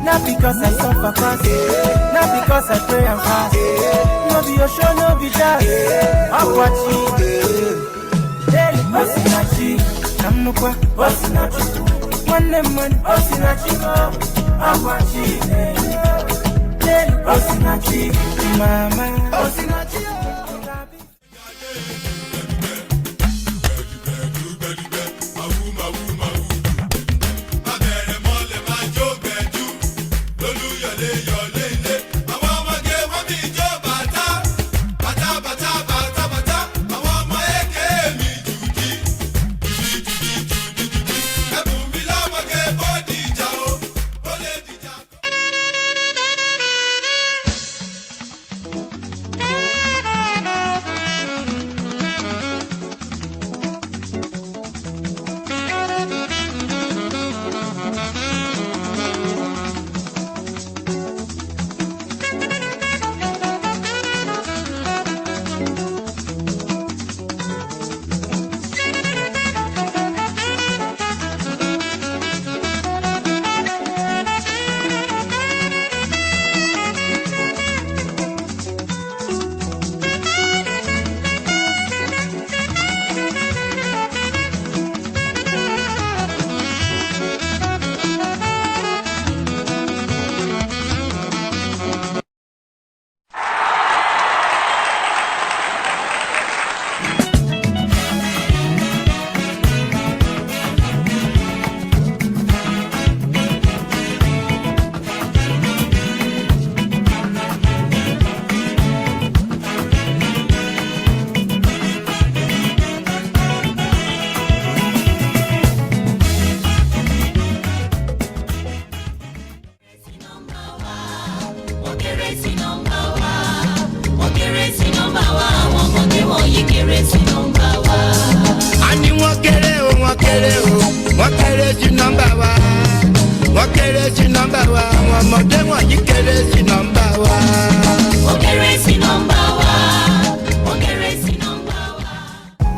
Not because I suffer fast, not because I pray and fast. No be your show, no be jazz. I'm watching. Daily Osinachi, Namukwa, Osinachi. One man, Osinachi, I'm watching. Daily Osinachi, Mama, Osinachi.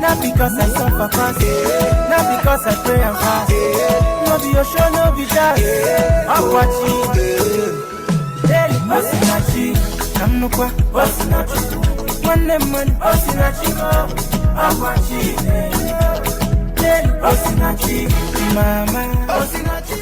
Not because I suffer fast, not because I pray and fast. No be your show, no be jazz. I'm watching. Daily Osinachi, Namukwa, Osinachi. One man, Osinachi, I'm watching. Daily Osinachi, Mama, Osinachi.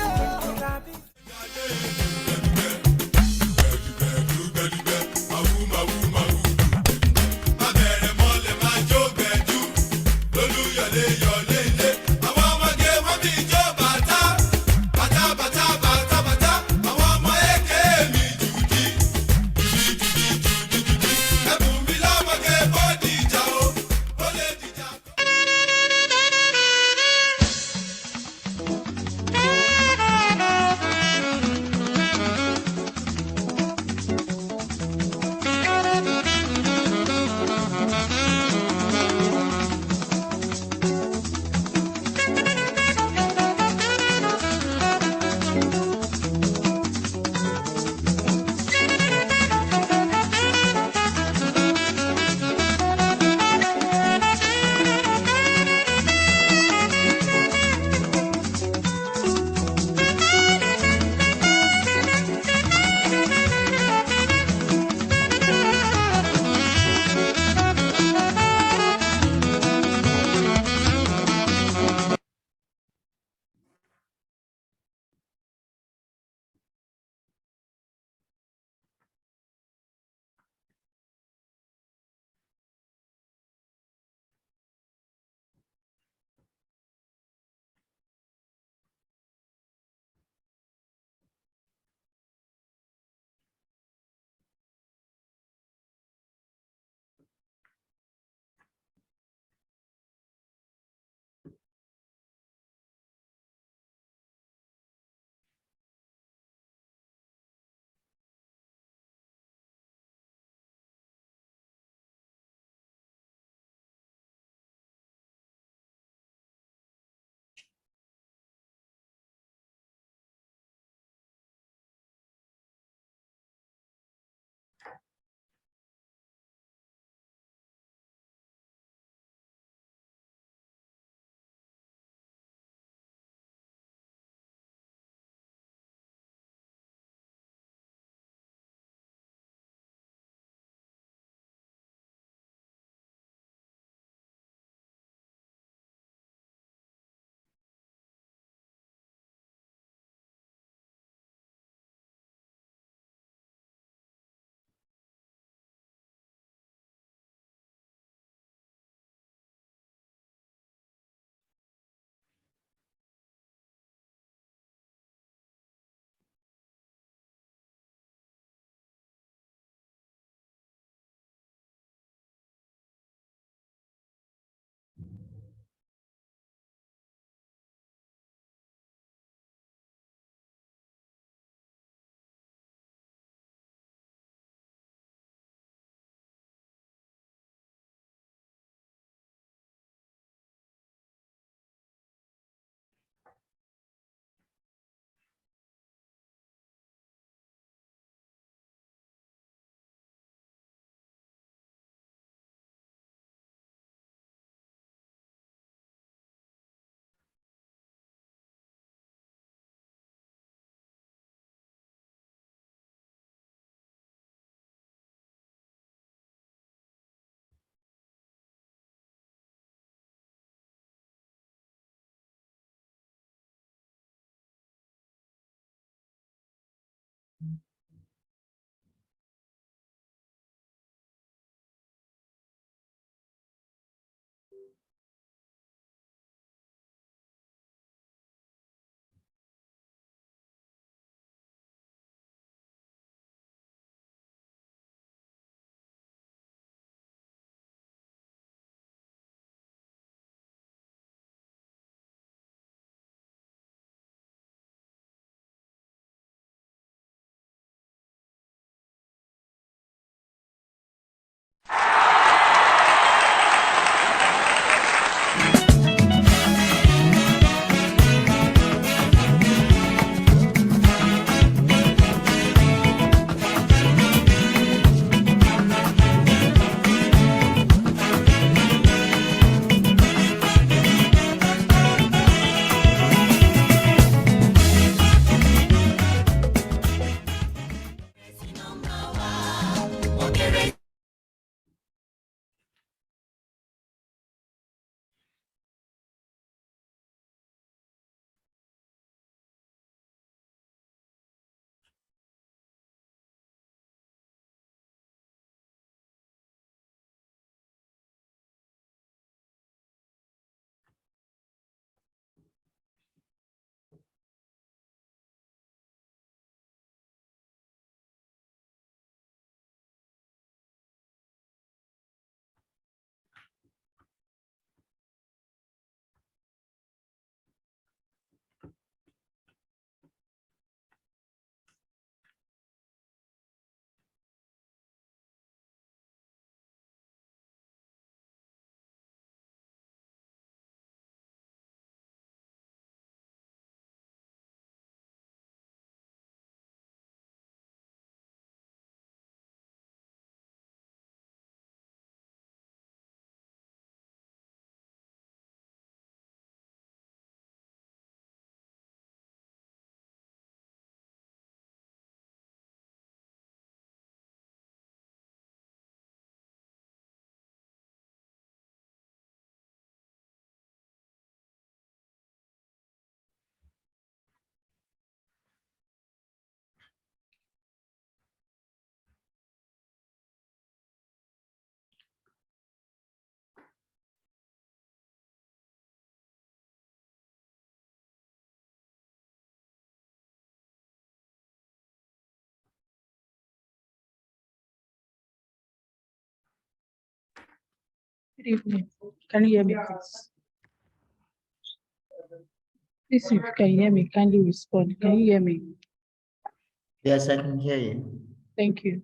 Good evening. Can you hear me, please? Please, if you can hear me, kindly respond. Can you hear me? Yes, I can hear you. Thank you.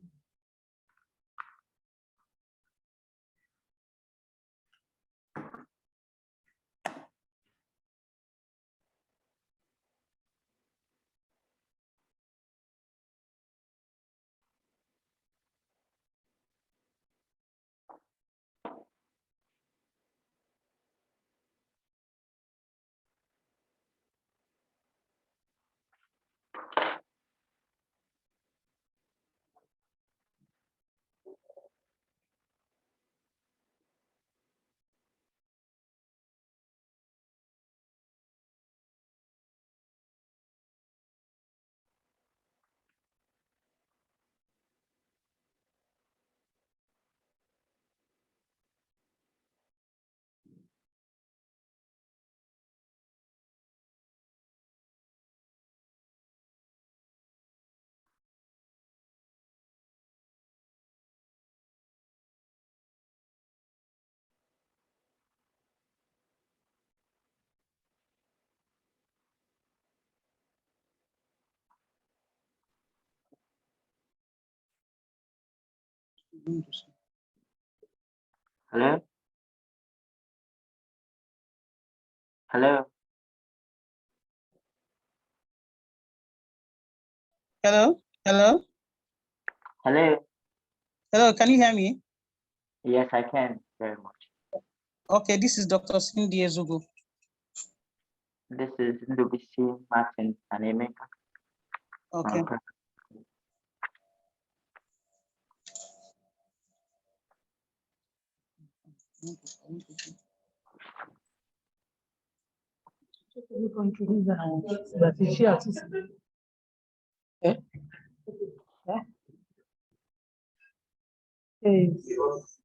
Hello? Hello? Hello? Hello? Hello? Hello, can you hear me? Yes, I can very much. Okay, this is Dr. Cindy Ezugu. This is Ndubisi Martin Anemeka. Okay. That is she artist. Eh? Yes.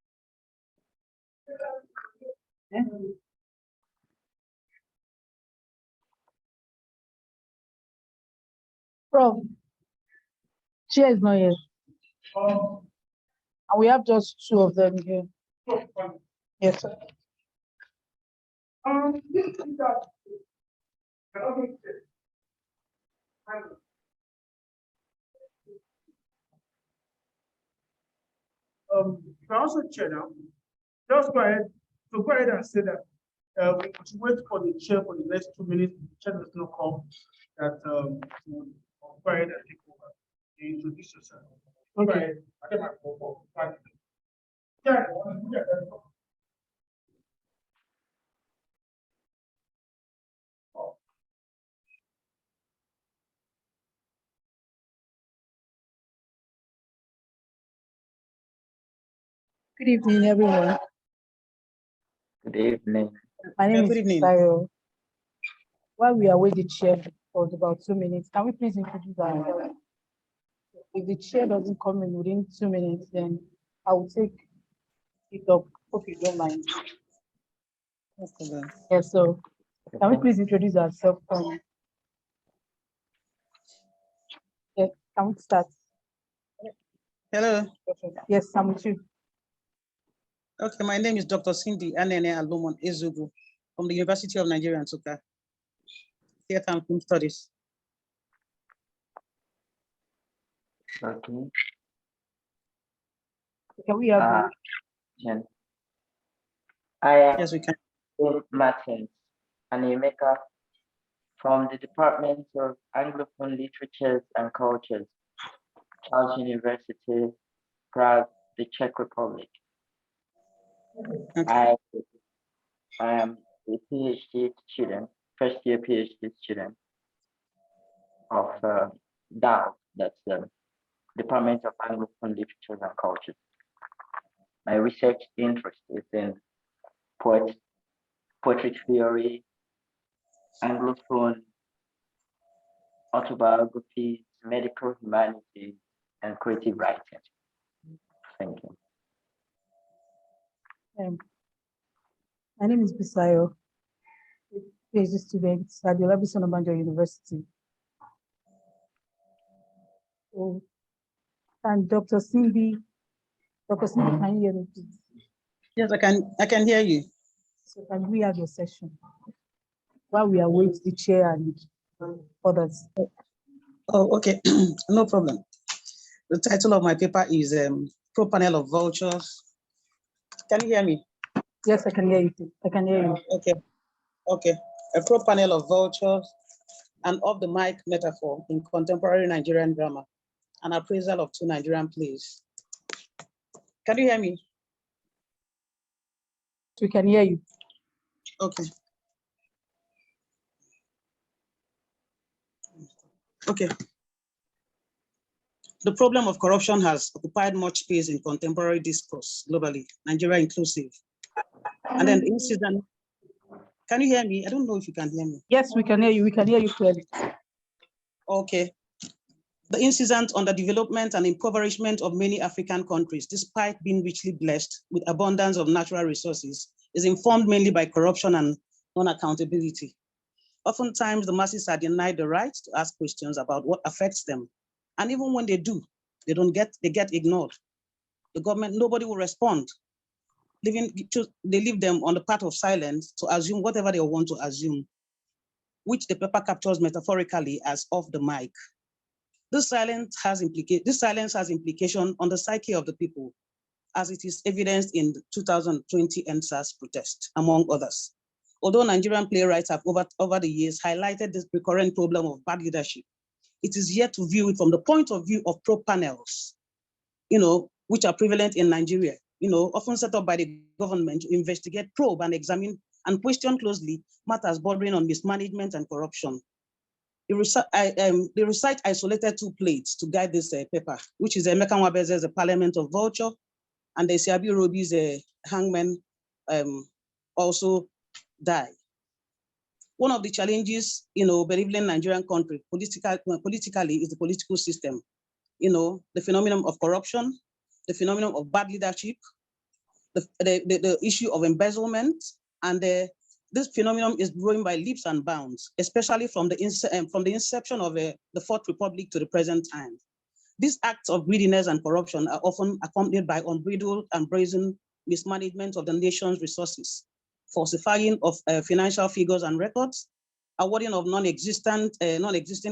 Prof, chair is not here. And we have just two of them here. Yes, sir. You can also chair now. Just go ahead. So go ahead and say that we should wait for the chair for the next 2 minutes. The chair does not come. That to go ahead and take over. You introduce yourself. Go ahead. I get my phone for 5 minutes. Yeah. Good evening, everyone. Good evening. My name Good is evening. Sayo. While we await the chair for about 2 minutes, can we please introduce ourselves? If the chair doesn't come in within 2 minutes, then I will take it up. Hope you don't mind. No problem. Yes, so can we please introduce ourselves? Yes, can we start? Hello. Yes, I'm with you. Okay, my name is Dr. Cindy Anene Alomon Ezugu from the University of Nigeria, Nsukka, Theatre and Film Studies. Okay. Can we have Jen. I am Yes, we can. Martin Animeka from the Department of Anglophone Literatures and Cultures, Charles University, Prague, the Czech Republic. Okay. I am a PhD student, first year PhD student of DAO, that's the Department of Anglophone Literatures and Cultures. My research interest is in poetry theory, Anglophone autobiographies, medical humanities, and creative writing. Thank you. My name is Bisayo, PhD student at the Olabisi Onabanjo University. Oh, and Dr. Cindy, can you hear me, please? Yes, I can hear you. So can we have your session while we await the chair and others? Oh, okay, no problem. The title of my paper is Pro Panel of Vultures. Can you hear me? Yes, I can hear you. I can hear you. Okay. A pro panel of vultures, an off the mic metaphor in contemporary Nigerian drama, an appraisal of 2 Nigerian plays. Can you hear me? We can hear you. Okay. Okay. The problem of corruption has occupied much space in contemporary discourse globally, Nigeria inclusive. And then the incident, can you hear me? I don't know if you can hear me. Yes, we can hear you. We can hear you clearly. Okay. The incident on the development and impoverishment of many African countries, despite being richly blessed with abundance of natural resources, is informed mainly by corruption and non-accountability. Oftentimes, the masses are denied the right to ask questions about what affects them. And even when they do, they get ignored. The government, nobody will respond. They leave them on the path of silence to assume whatever they want to assume, which the paper captures metaphorically as off the mic. This silence has implication on the psyche of the people, as it is evidenced in the 2020 NSAS protest, among others. Although Nigerian playwrights have over the years highlighted this recurrent problem of bad leadership, it is yet to view it from the point of view of pro panels, which are prevalent in Nigeria, often set up by the government to investigate, probe, and examine and question closely matters bordering on mismanagement and corruption. They recite isolated 2 plates to guide this paper, which is Emeka Nwabeze's The Parliament of Vulture, and the Siabi Robi's Hangmen also die. One of the challenges, benevolent Nigerian country politically is the political system. The phenomenon of corruption, the phenomenon of bad leadership, the issue of embezzlement, and this phenomenon is growing by leaps and bounds, especially from the inception of the Fourth Republic to the present time. These acts of greediness and corruption are often accompanied by unbridled and brazen mismanagement of the nation's resources, falsifying of financial figures and records, awarding of non-existent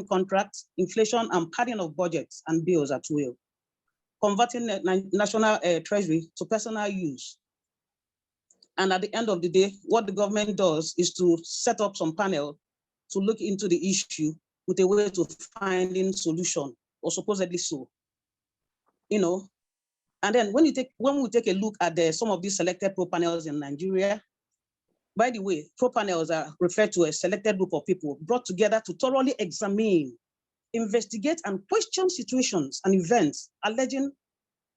contracts, inflation, and padding of budgets and bills at will, converting the national treasury to personal use. And at the end of the day, what the government does is to set up some panel to look into the issue with a way to finding solution, or supposedly so. You know, and then when we take a look at some of these selected pro panels in Nigeria, by the way, pro panels are referred to as a selected group of people brought together to thoroughly examine, investigate, and question situations and events alleging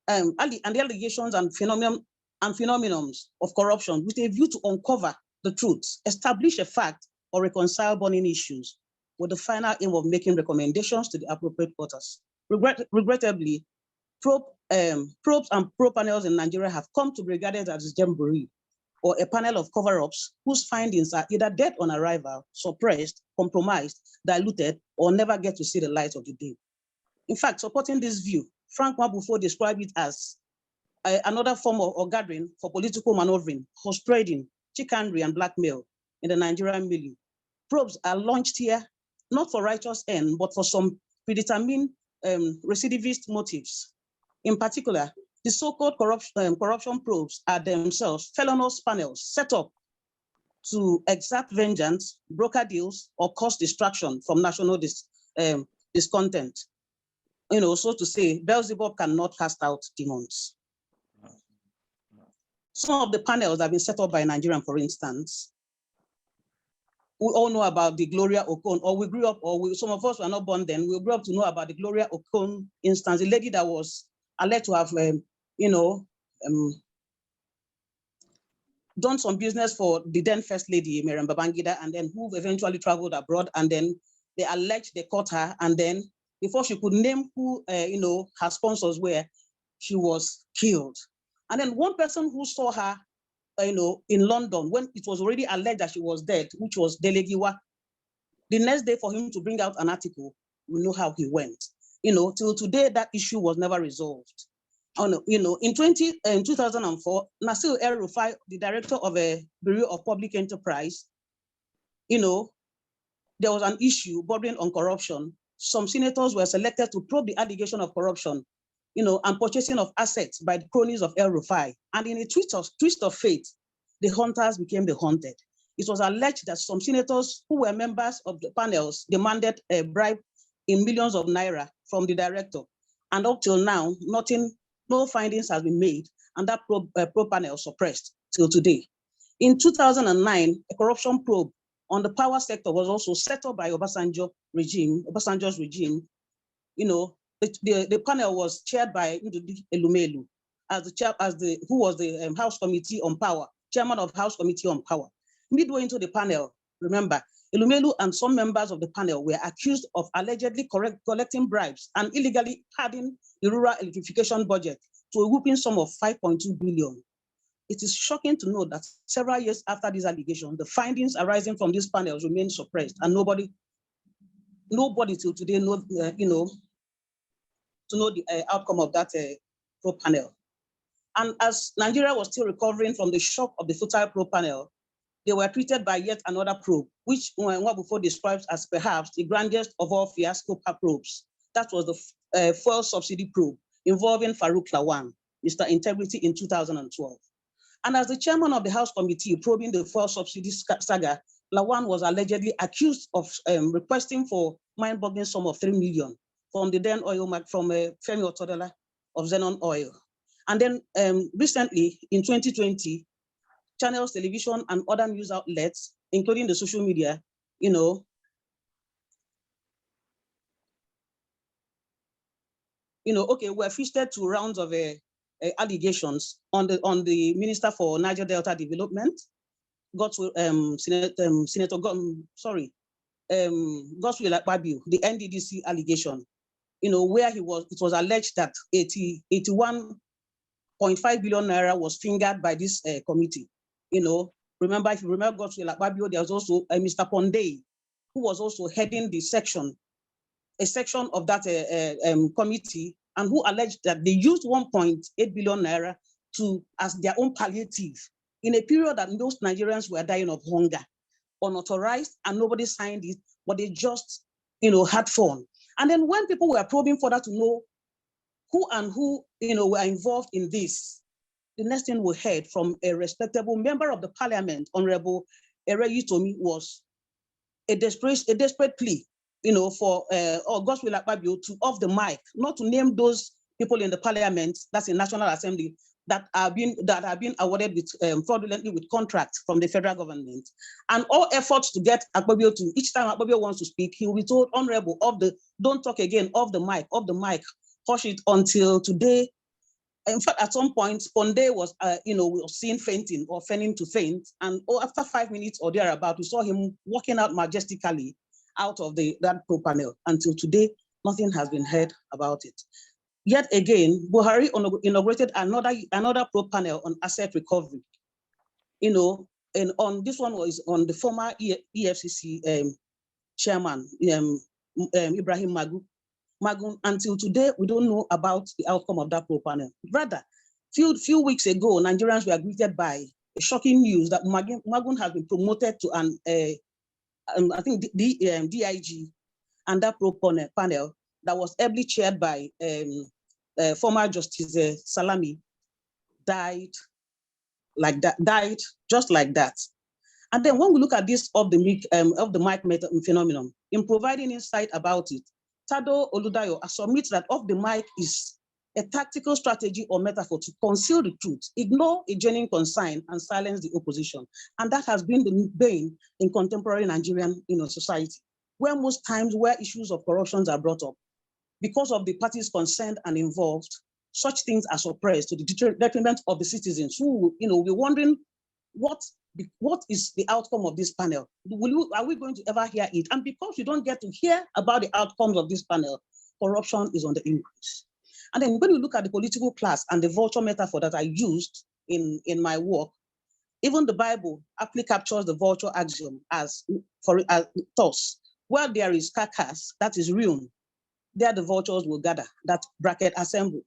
and the allegations and phenomenons of corruption with a view to uncover the truth, establish a fact, or reconcile burning issues, with the final aim of making recommendations to the appropriate quarters. Regrettably, probes and pro panels in Nigeria have come to be regarded as jamboree, or a panel of cover-ups whose findings are either dead on arrival, suppressed, compromised, diluted, or never get to see the light of the day. In fact, supporting this view, Frank Mabufo described it as another form of gathering for political maneuvering, horse trading, chicanery, and blackmail in the Nigerian milieu. Probes are launched here, not for righteous end, but for some predetermined recidivist motives. In particular, the so-called corruption probes are themselves felonious panels set up to exact vengeance, broker deals, or cause distraction from national discontent. You know, so to say, Beelzebub cannot cast out demons. Some of the panels that have been set up by Nigerian, for instance, we all know about the Gloria Okon, or we grew up, or some of us were not born then, we grew up to know about the Gloria Okon instance, the lady that was alleged to have, done some business for the then First Lady, Miriam Babangida, and then who eventually traveled abroad, and then they alleged they caught her, and then before she could name who, her sponsors were, she was killed. And then one person who saw her, in London, when it was already alleged that she was dead, which was Delegiwa, the next day for him to bring out an article, we know how he went. Till today, that issue was never resolved. In 2004, Nasir El-Rufai, the director of a Bureau of Public Enterprise, there was an issue bordering on corruption. Some senators were selected to probe the allegation of corruption, and purchasing of assets by the cronies of El-Rufai. And in a twist of fate, the hunters became the hunted. It was alleged that some senators who were members of the panels demanded a bribe in millions of naira from the director. And up till now, no findings have been made, and that probe panel suppressed till today. In 2009, a corruption probe on the power sector was also set up by Obasanjo's regime. The panel was chaired by Elumelu who was the House Committee on Power, chairman of House Committee on Power. Midway into the panel, remember, Elumelu and some members of the panel were accused of allegedly collecting bribes and illegally padding the rural electrification budget to a whooping sum of 5.2 billion. It is shocking to know that several years after these allegations, the findings arising from these panels remain suppressed, and nobody till today knows, to know the outcome of that probe panel. And as Nigeria was still recovering from the shock of the futile probe panel, they were treated by yet another probe, which Nwabufo describes as perhaps the grandest of all fiasco probes. That was the fuel subsidy probe involving Farouk Lawan, Mr. Integrity, in 2012. And as the chairman of the House Committee probing the fuel subsidy saga, Lawan was allegedly accused of requesting for mind-boggling sum of 3 million from the then oil from Femi Otodola of Zenon Oil. And then recently, in 2020, channels, television, and other news outlets, including the social media, were featured 2 rounds of allegations on the Minister for Niger Delta Development, Senator Godswill Akpabio, the NDDC allegation, where it was alleged that 81 0.5 billion naira was fingered by this committee. You know, remember, if you remember Godswill Akpabio, there was also Mr. Ponde, who was also heading the section, a section of that committee, and who alleged that they used 1.8 billion naira as their own palliative in a period that most Nigerians were dying of hunger, unauthorized, and nobody signed it, but they just, had fun. And then when people were probing further to know who were involved in this, the next thing we heard from a respectable member of the parliament, Honorable Ereyitomi, was a desperate plea, for Godswill Akpabio to off the mic, not to name those people in the parliament, that's in National Assembly, that are being awarded with fraudulently with contracts from the federal government. And all efforts to get Akpabio to, each time Akpabio wants to speak, he will be told, Honorable, don't talk again, off the mic, hush it until today. In fact, at some point, Ponde was, was seen fainting or feigning to faint. And after 5 minutes or thereabout, we saw him walking out majestically out of that pro panel. Until today, nothing has been heard about it. Yet again, Buhari inaugurated another pro panel on asset recovery. And on this one was on the former EFCC chairman, Ibrahim Magun. Until today, we don't know about the outcome of that pro panel. Rather, few weeks ago, Nigerians were greeted by a shocking news that Magun has been promoted to I think DIG, and that pro panel that was ably chaired by former Justice Salami died just like that. And then when we look at this of the mic phenomenon, in providing insight about it, Tado Oludayo submits that off the mic is a tactical strategy or metaphor to conceal the truth, ignore a genuine concern, and silence the opposition. And that has been the bane in contemporary Nigerian society, where most times where issues of corruption are brought up, because of the parties concerned and involved, such things are suppressed to the detriment of the citizens who, we're wondering what is the outcome of this panel? Are we going to ever hear it? And because you don't get to hear about the outcomes of this panel, corruption is on the increase. And then when you look at the political class and the vulture metaphor that I used in my work, even the Bible aptly captures the vulture axiom as thus, where there is carcass, that is ruin, there the vultures will gather, that bracket assemble,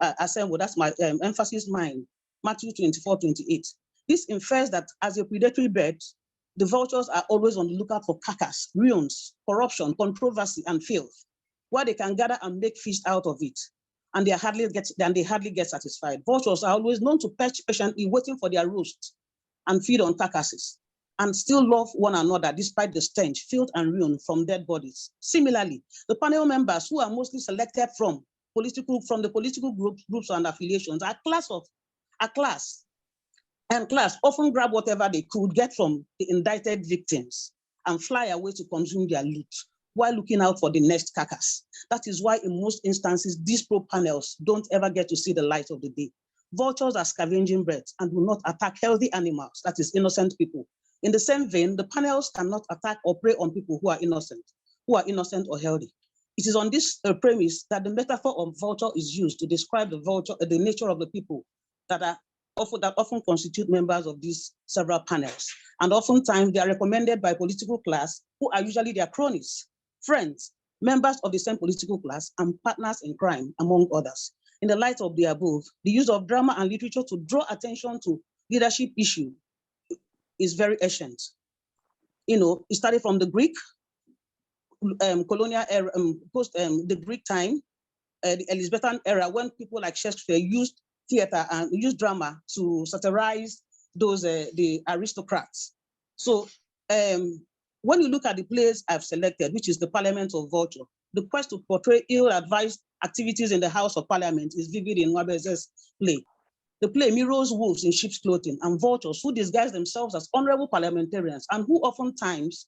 that's my emphasis mine, Matthew 24:28. This infers that as a predatory bird, the vultures are always on the lookout for carcass, ruins, corruption, controversy, and filth, where they can gather and make feast out of it. And they hardly get satisfied. Vultures are always known to perch patiently, waiting for their roost and feed on carcasses, and still love one another despite the stench, filth, and ruin from dead bodies. Similarly, the panel members, who are mostly selected from the political groups and affiliations, are class often grab whatever they could get from the indicted victims and fly away to consume their loot while looking out for the next carcass. That is why in most instances, these pro panels don't ever get to see the light of the day. Vultures are scavenging birds and will not attack healthy animals, that is innocent people. In the same vein, the panels cannot attack or prey on people who are innocent or healthy. It is on this premise that the metaphor of vulture is used to describe the nature of the people that often constitute members of these several panels. And oftentimes they are recommended by political class, who are usually their cronies, friends, members of the same political class, and partners in crime, among others. In the light of the above, the use of drama and literature to draw attention to leadership issue is very ancient. It started from the Greek colonial era, the Greek time, the Elizabethan era, when people like Shakespeare used theater and used drama to satirize the aristocrats. So when you look at the plays I've selected, which is the Parliament of Vulture, the quest to portray ill-advised activities in the House of Parliament is vivid in Nwabeze's play. The play mirrors wolves in sheep's clothing and vultures who disguise themselves as honorable parliamentarians and who oftentimes,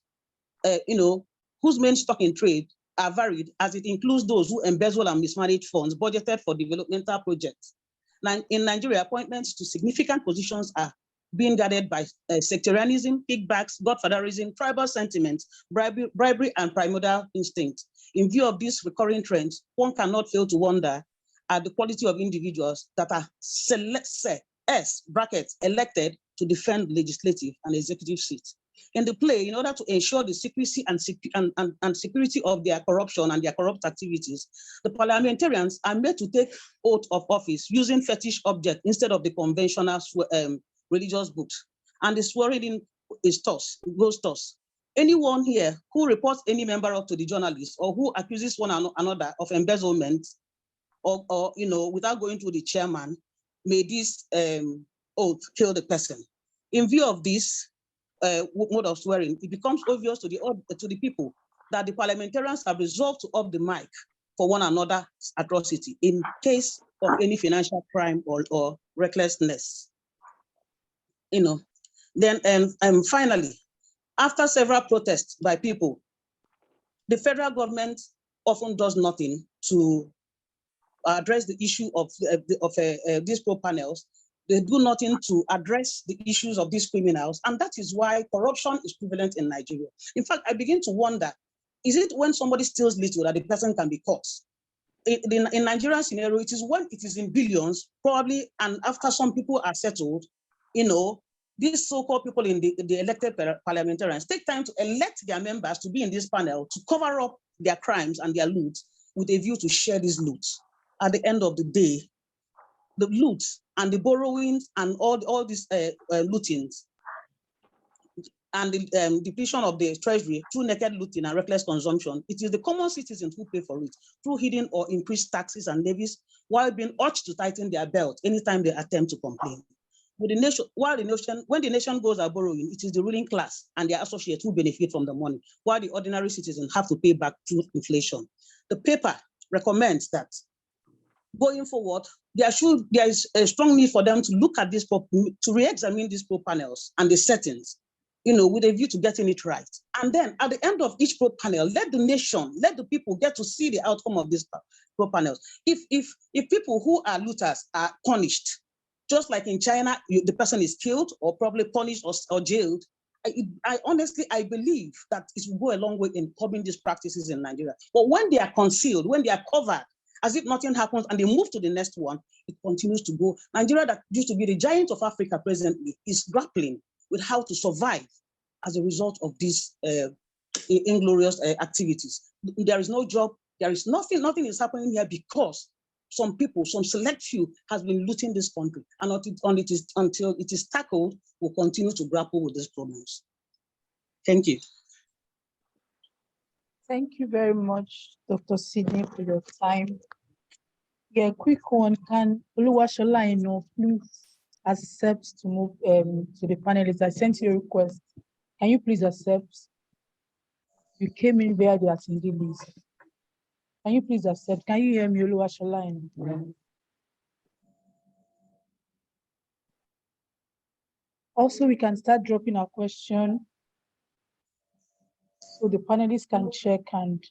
whose main stock in trade are varied, as it includes those who embezzle and mismanage funds budgeted for developmental projects. Now, in Nigeria, appointments to significant positions are being guarded by sectarianism, kickbacks, godfatherism, tribal sentiments, bribery, and primordial instinct. In view of these recurring trends, one cannot fail to wonder are the quality of individuals that are elected to defend legislative and executive seats. In the play, in order to ensure the secrecy and security of their corruption and their corrupt activities, the parliamentarians are made to take oath of office using fetish objects instead of the conventional religious books. And the swearing in goes thus. Anyone here who reports any member up to the journalist or who accuses one another of embezzlement or without going to the chairman, may this oath kill the person. In view of this mode of swearing, it becomes obvious to the people that the parliamentarians have resolved to up the mic for one another's atrocity in case of any financial crime or recklessness. Then finally, after several protests by people, the federal government often does nothing to address the issue of these pro panels. They do nothing to address the issues of these criminals, and that is why corruption is prevalent in Nigeria. In fact, I begin to wonder, is it when somebody steals little that the person can be caught? In Nigerian scenario, it is when it is in billions, probably, and after some people are settled, these so-called people in the elected parliamentarians take time to elect their members to be in this panel to cover up their crimes and their loot with a view to share these loot. At the end of the day, the loot and the borrowings and all these lootings and the depletion of the treasury through naked looting and reckless consumption, it is the common citizens who pay for it through hidden or increased taxes and levies, while being urged to tighten their belt anytime they attempt to complain. When the nation goes out borrowing, it is the ruling class and their associates who benefit from the money, while the ordinary citizens have to pay back through inflation. The paper recommends that going forward, there is a strong need for them to look at this, to re-examine these pro panels and the settings, with a view to getting it right. And then at the end of each pro panel, let the people get to see the outcome of these pro panels. If people who are looters are punished, just like in China, the person is killed or probably punished or jailed, I honestly believe that it will go a long way in curbing these practices in Nigeria. But when they are concealed, when they are covered, as if nothing happens, and they move to the next one, it continues to go. Nigeria, that used to be the giant of Africa presently, is grappling with how to survive as a result of these inglorious activities. There is no job, there is nothing is happening here because some people, some select few, has been looting this country, and until it is tackled, we'll continue to grapple with these problems. Thank you. Thank you very much, Dr. Sidney, for your time. Yeah, quick one. Can Oluwashola, please accept to move to the panelists? I sent you a request. Can you please accept? You came in via the attendee list. Can you please accept? Can you hear me, Oluwashola? Also, we can start dropping our question so the panelists can check and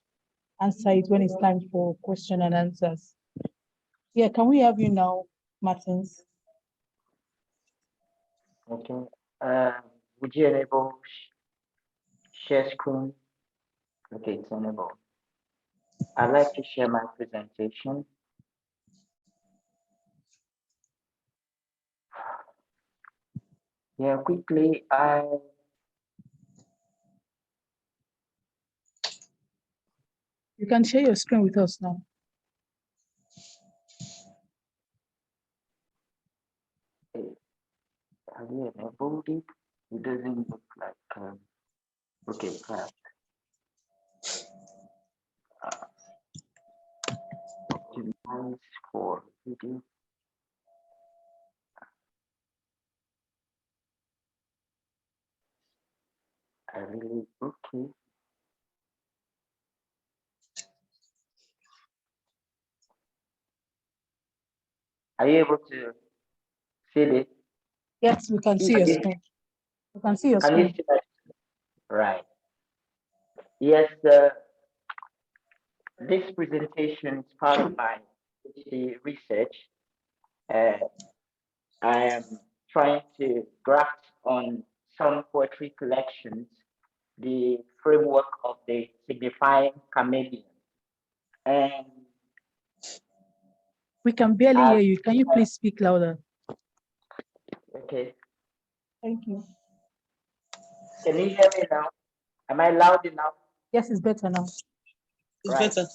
answer it when it's time for question and answers. Yeah, can we have you now, Martins? Okay. Would you enable share screen? Okay, it's enabled. I'd like to share my presentation. Yeah, quickly, You can share your screen with us now. Have you enabled it? It doesn't look like, okay, class. Optimize for video. Okay. Are you able to see it? Yes, we can see your screen. We can see your Can you screen. see that? Right. Yes, this presentation is part of my PhD research. I am trying to graft on some poetry collections the framework of the signifying chameleon. And We can barely hear you. Can you please speak louder? Okay. Thank you. Can you hear me now? Am I loud enough? Yes, it's better now. It's Right. better.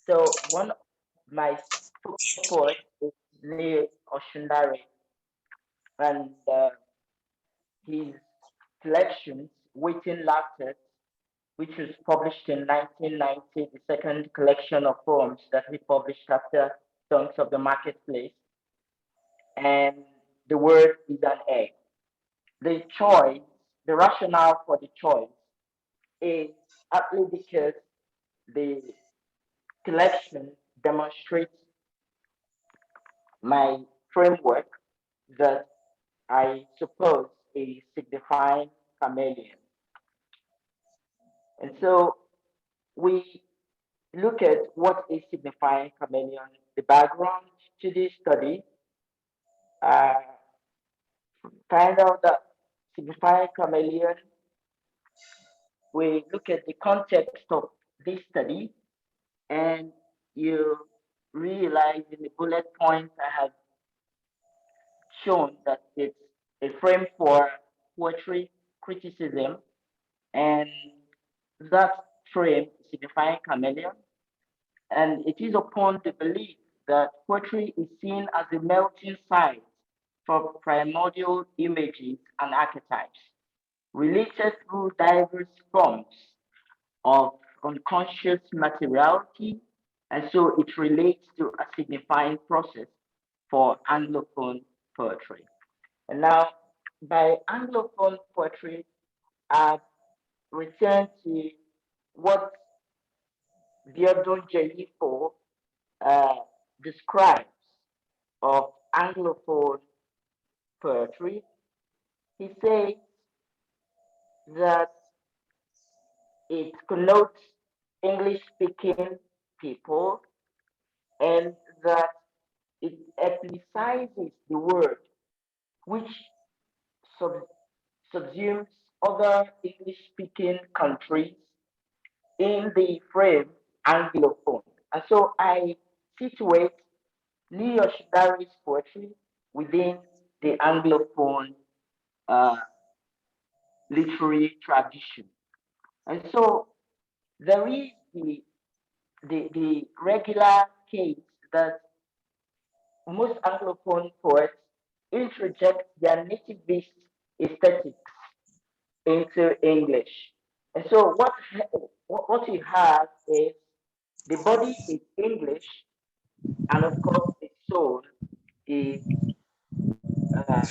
So one of my poets is Lee Oshundare, and his collections, Waiting Laughter, which was published in 1990, the second collection of poems that he published after Songs of the Marketplace. And the word is an egg. The choice, the rationale for the choice is partly because the collection demonstrates my framework that I suppose is signifying chameleon. And so we look at what is signifying chameleon. The background to this study uh, find out that signifying chameleon, we look at the context of this study, and you realize in the bullet points I have shown that it's a frame for poetry criticism, and that frame signifying chameleon. And it is upon the belief that poetry is seen as a melting site for primordial images and archetypes, related through diverse forms of unconscious materiality, and so it relates to a signifying process for Anglophone poetry. And now, by Anglophone poetry, I return to what Biodun Jelifo uh, describes of Anglophone poetry. He says that it connotes English speaking people and that it ethnicizes the word, which sub- subsumes other English speaking countries in the frame Anglophone. And so I situate Leo Shidari's poetry within the Anglophone uh, literary tradition. And so there is the regular case that most Anglophone poets interject their nativist aesthetics into English. And so what you have is the body is English, and of course the soul is uh,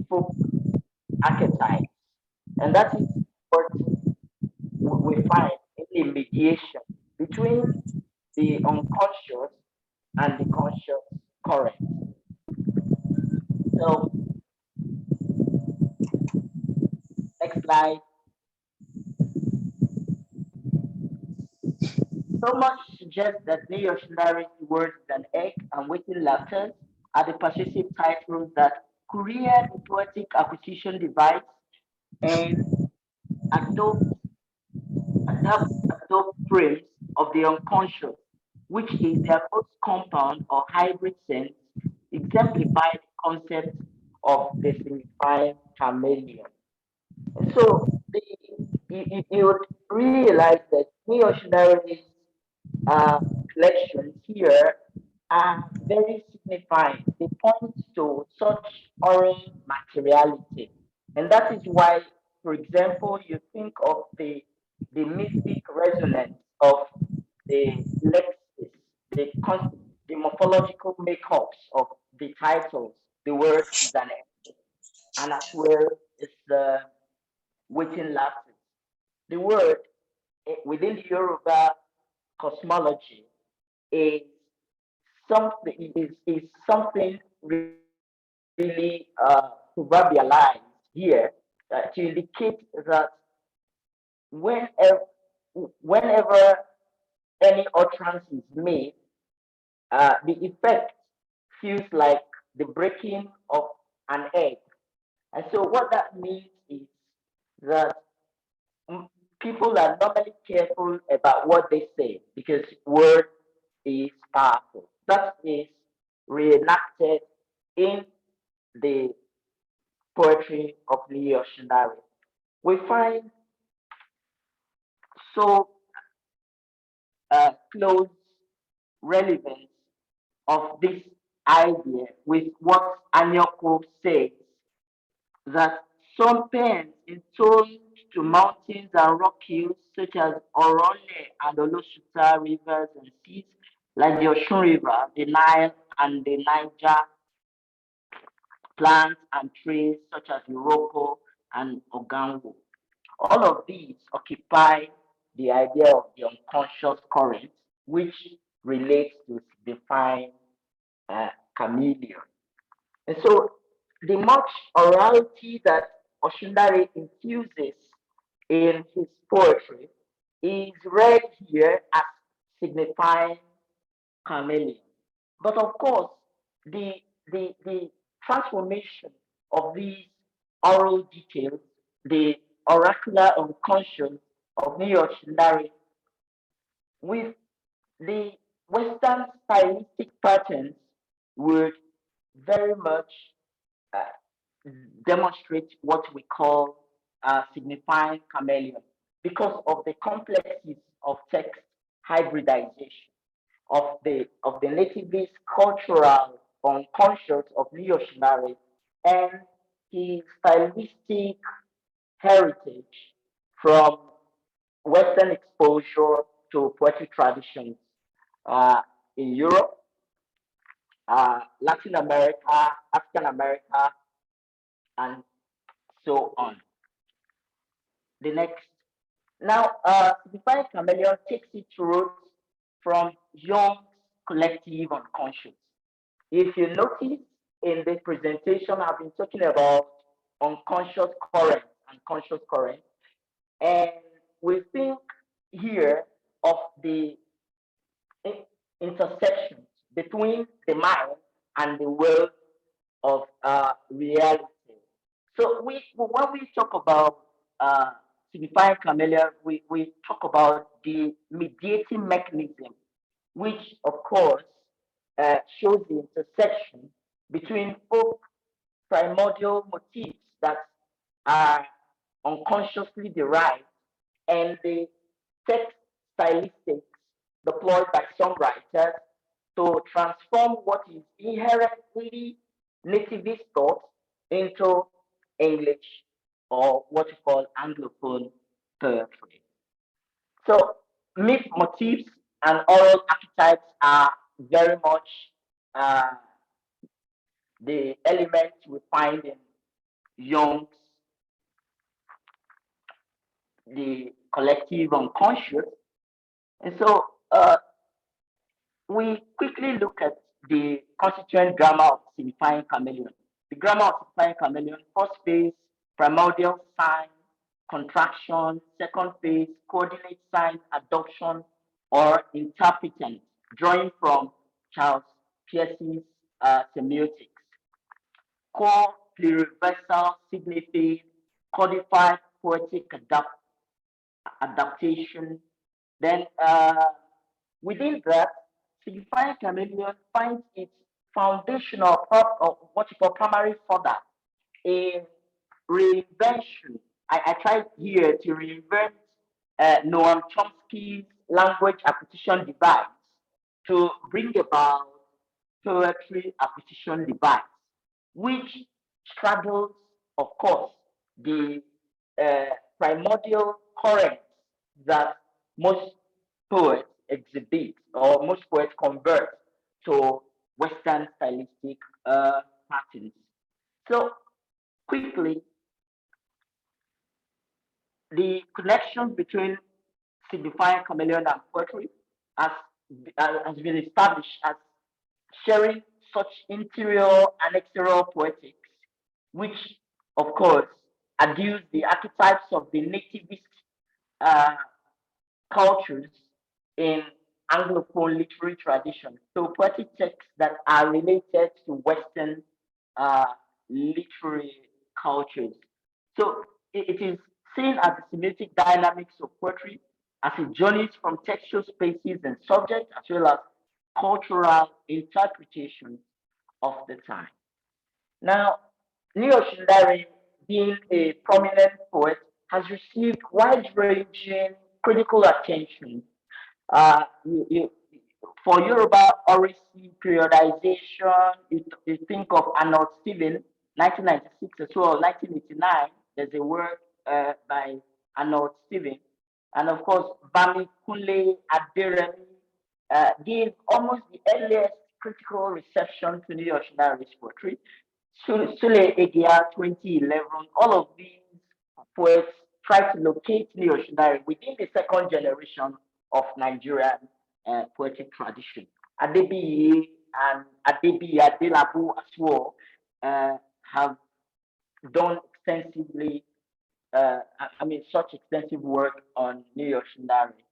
folk archetypes. And that is what we find in the mediation between the unconscious and the conscious current. So, next slide. So much suggests that New York's words than egg and waiting laughters are the persuasive titles that courier the poetic acquisition device and adopt, adopt frames of the unconscious, which is their most compound or hybrid sense, exemplify the concept of the signifying chameleon. And so you would realize that neo-Shidari's uh, collections here are very signifying. They point to such oral materiality. And that is why, for example, you think of the mystic resonance of the lexis, the morphological makeups of the titles. The word is an and as well as the waiting laughter. The word within the Yoruba cosmology is something really proverbialized here to indicate that whenever whenever any utterance is made, the effect feels like the breaking of an egg. And so what that means is that people are normally careful about what they say because word is powerful. that is reenacted in the poetry of Leo Shindari. We find so close relevance of this idea with what Anyoko says that some pens intoned to mountains and rock hills such as Orole and Olosuta rivers and seas like the Oshun River, the Nile and the Niger, plants and trees such as Iroko and Ogango. All of these occupy the idea of the unconscious current, which relates to define chameleon. And so the much orality that Oshundare infuses in his poetry is read here as signifying chameleon. But of course, the transformation of these oral details, the oracular unconscious of Neo Oshundare with the Western stylistic patterns would very much uh, demonstrate what we call signifying chameleon because of the complexities of text hybridization of the nativist cultural unconscious of Leo Shinare and his stylistic heritage from Western exposure to poetic traditions uh, in Europe, Latin America, African America, and so on. The next. Now, Define Chameleon takes its roots from Jung's collective unconscious. If you notice in this presentation, I've been talking about unconscious current and conscious current, and we think here of the intersections between the mind and the world of reality. So when we talk about signifying chameleon, we talk about the mediating mechanism, which of course shows the intersection between both primordial motifs that are unconsciously derived and the text stylistics deployed by songwriters to transform what is inherently nativist thought into English or what you call Anglophone poetry. So myth motifs and oral archetypes are very much uh, the elements we find in Jung's the collective unconscious. And so we quickly look at the constituent grammar of signifying chameleon. The grammar of signifying chameleon, first phase, primordial sign, contraction, second phase, coordinate sign, adoption, or interpretant, drawing from Charles Peirce's semiotics. Core, pluriversal, signified, codified, poetic adaptation. Then within that, signifying chameleon finds its foundational or what you call primary fodder in reinvention. I tried here to reinvent Noam Chomsky's language acquisition device to bring about poetry acquisition device, which straddles, of course, the primordial currents that most poets exhibit or most poets convert to Western stylistic patterns. So quickly, the connection between signifying chameleon and poetry has, has been established as sharing such interior and exterior poetics, which of course adduce the archetypes of the nativist uh, cultures in Anglophone literary tradition. So poetic texts that are related to Western uh, literary cultures. So it is seen as the semiotic dynamics of poetry as it journeys from textual spaces and subjects as well as cultural interpretations of the time. Now, Leo Shindari, being a prominent poet, has received wide-ranging critical attention. For Yoruba Orisi periodization, you think of Arnold Steven, 1996 as well, 1989. There's a work by Arnold Steven. And of course, Bami Kunle Aderemi gave almost the earliest critical reception to New York's poetry. Sule Egia, 2011, all of these poets tried to locate New within the second generation of Nigerian poetic tradition. Adebiyi and Adebiyi Adelabu as well have done extensively, such extensive work on New York Shindari.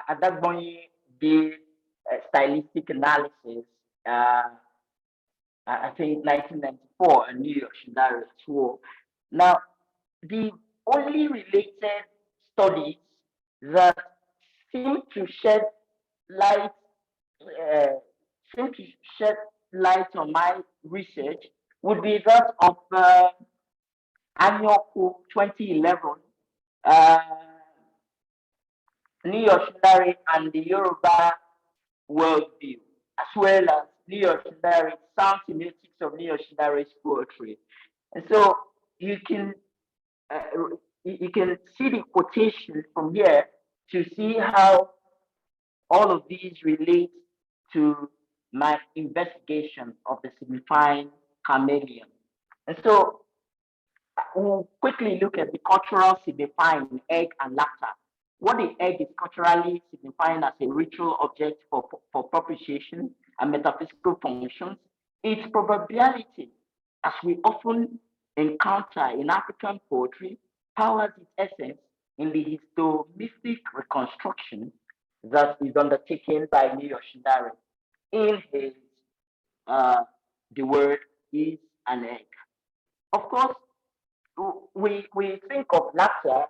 Adagbonyi did stylistic analysis, I think 1994, and New York Shindari as well. Now, the only related studies that seem to shed light on my research would be that of Anyoku 2011, New York Shindari and the Yoruba worldview, as well as New York Shindari, sound semiotics of New York Shindari's poetry. And so you can see the quotation from here to see how all of these relate to my investigation of the signifying chameleon. And so we'll quickly look at the cultural signifying egg and laughter. What the egg is culturally signifying as a ritual object for propitiation and metaphysical functions, its probability, as we often encounter in African poetry, powers its essence in the histomythic reconstruction that is undertaken by New York Shindari in his The Word is an Egg. Of course, we think of laughter,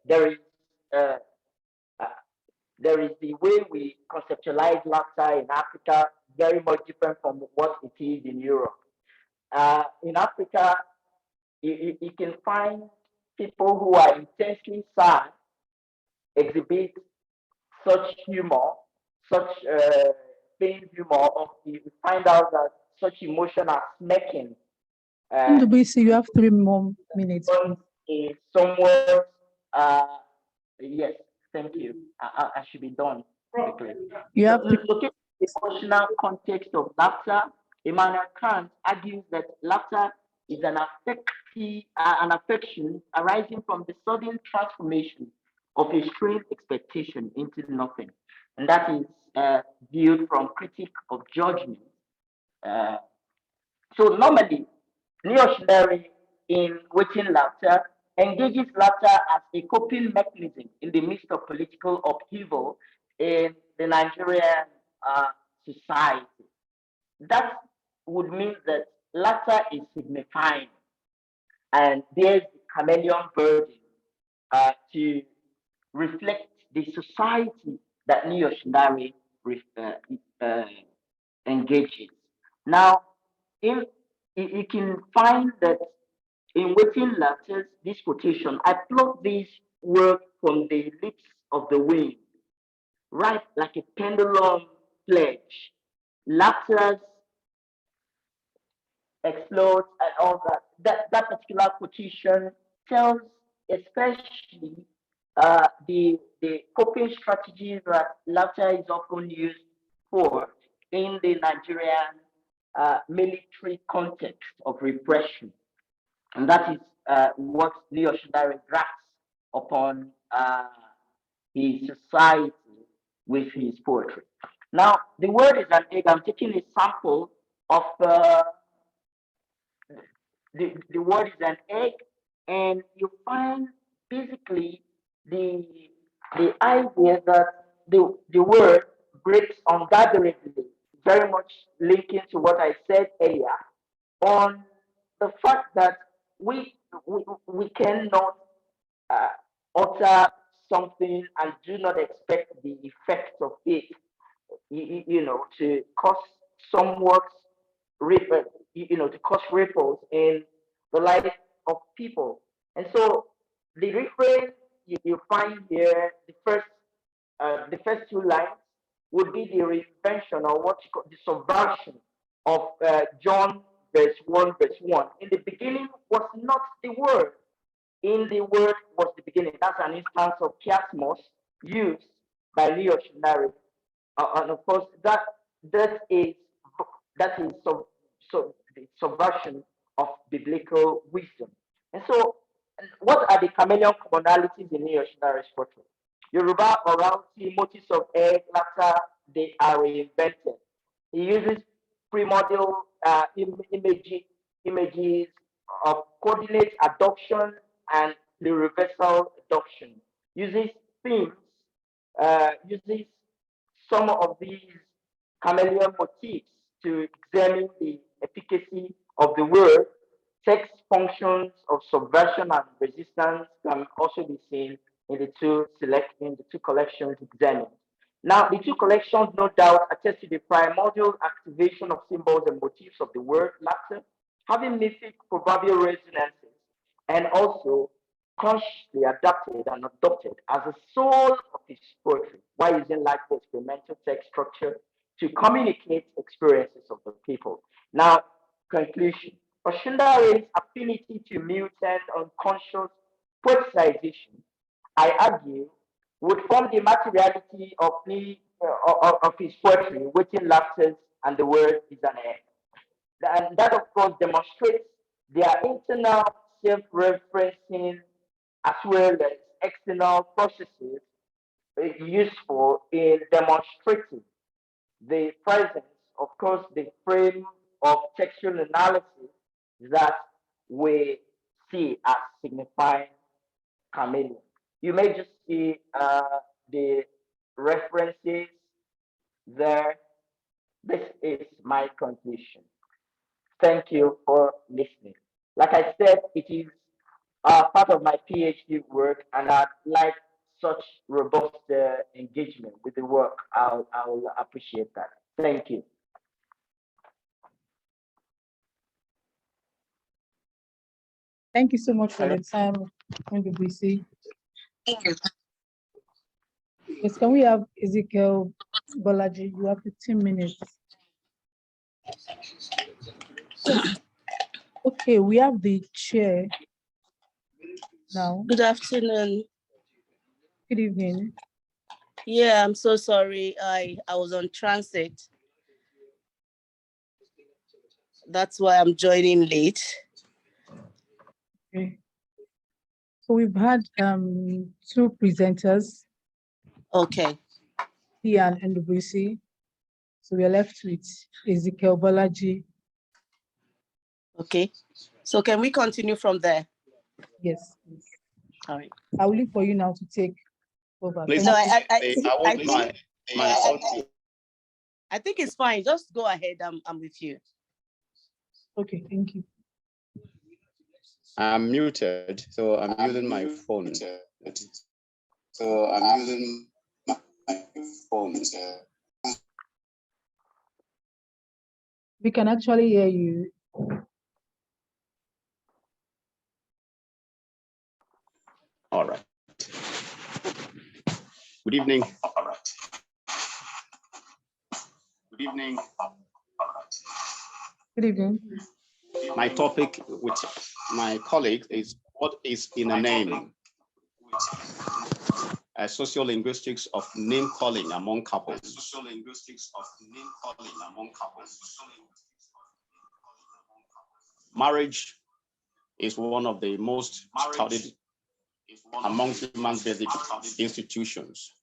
there is the way we conceptualize laughter in Africa very much different from what it is in Europe. In Africa, you can find people who are intensely sad exhibit such humor, such pain humor, or you find out that such emotion are smacking. NWC, you have 3 more minutes. Is somewhat, yes, thank you. I should be done quickly. You have to Look at the emotional context of laughter. Immanuel Kant argues that laughter is an affection arising from the sudden transformation of a strange expectation into nothing. And that is viewed from critique of judgment. So normally, Neo-Shindari in Waiting Laughter engages laughter as a coping mechanism in the midst of political upheaval in the Nigerian society. That would mean that laughter is signifying, and there's the chameleon burden to reflect the society that New Shindari engages. Now, you can find that in Waiting Letters, this quotation, I plucked this word from the lips of the wind, right like a pendulum pledge. Laughters explode and all that. That particular quotation tells especially the coping strategies that laughter is often used for in the Nigerian military context of repression. And that is what Leo Shindari grasps upon his society with his poetry. Now, the word is an egg. I'm taking a sample of the word is an egg, and you find basically the idea that the word breaks ungatheringly, very much linking to what I said earlier on the fact that we cannot utter something and do not expect the effects of it, to cause somewhat ripple, to cause ripples in the life of people. And so the refrain you find here, the first two lines would be the reinvention, or what you call the subversion of John verse 1, verse 1. In the beginning was not the word. In the word was the beginning. That's an instance of chiasmos used by Leo Shinari. And of course, that is the subversion of biblical wisdom. And so, what are the chameleon commonalities in Leo Shinari's portrait? Yoruba orality, motifs of egg, latter, they are reinvented. He uses primordial images of coordinate adoption and the reversal adoption. Uses themes, uses some of these chameleon motifs to examine the efficacy of the word. Text functions of subversion and resistance can also be seen in the two collections examined. Now, the two collections, no doubt, attest to the primordial activation of symbols and motifs of the word Latin, having mythic proverbial resonances, and also consciously adapted and adopted as a soul of his poetry, while using likely experimental text structure to communicate experiences of the people. Now, conclusion. Oshundare's affinity to mutant, unconscious poetization, I argue, would form the materiality of his poetry, waiting laughter, and the word is an egg. And that, of course, demonstrates their internal self-referencing as well as external processes useful in demonstrating the presence, of course, the frame of textual analysis that we see as signifying chameleon. You may just see the references there. This is my conclusion. Thank you for listening. Like I said, it is part of my PhD work, and I'd like such robust engagement with the work. I'll appreciate that. Thank you. Thank you so much for your time, NBC. Yes, can we have Ezekiel Bolaji? You have 15 minutes. Okay, we have the chair now. Good afternoon. Good evening. Yeah, I'm so sorry. I was on transit. That's why I'm joining late. Okay. So we've had two presenters, Okay. Tia and NWC. So we are left with Ezekiel Bolaji. Okay. So can we continue from there? Yes. All right. I will look for you now to take over. Please, No, I want think, my audio. I think it's fine. Just go ahead. I'm with you. Okay, thank you. I'm muted, so I'm using my phone. So I'm using my phone. We can actually hear you. All right. Good evening. Good evening. Good evening. My topic with my colleague is what is in a name? Sociolinguistics of name calling among couples. Sociolinguistics of name calling among couples. Marriage is one of the most studied among human basic institutions.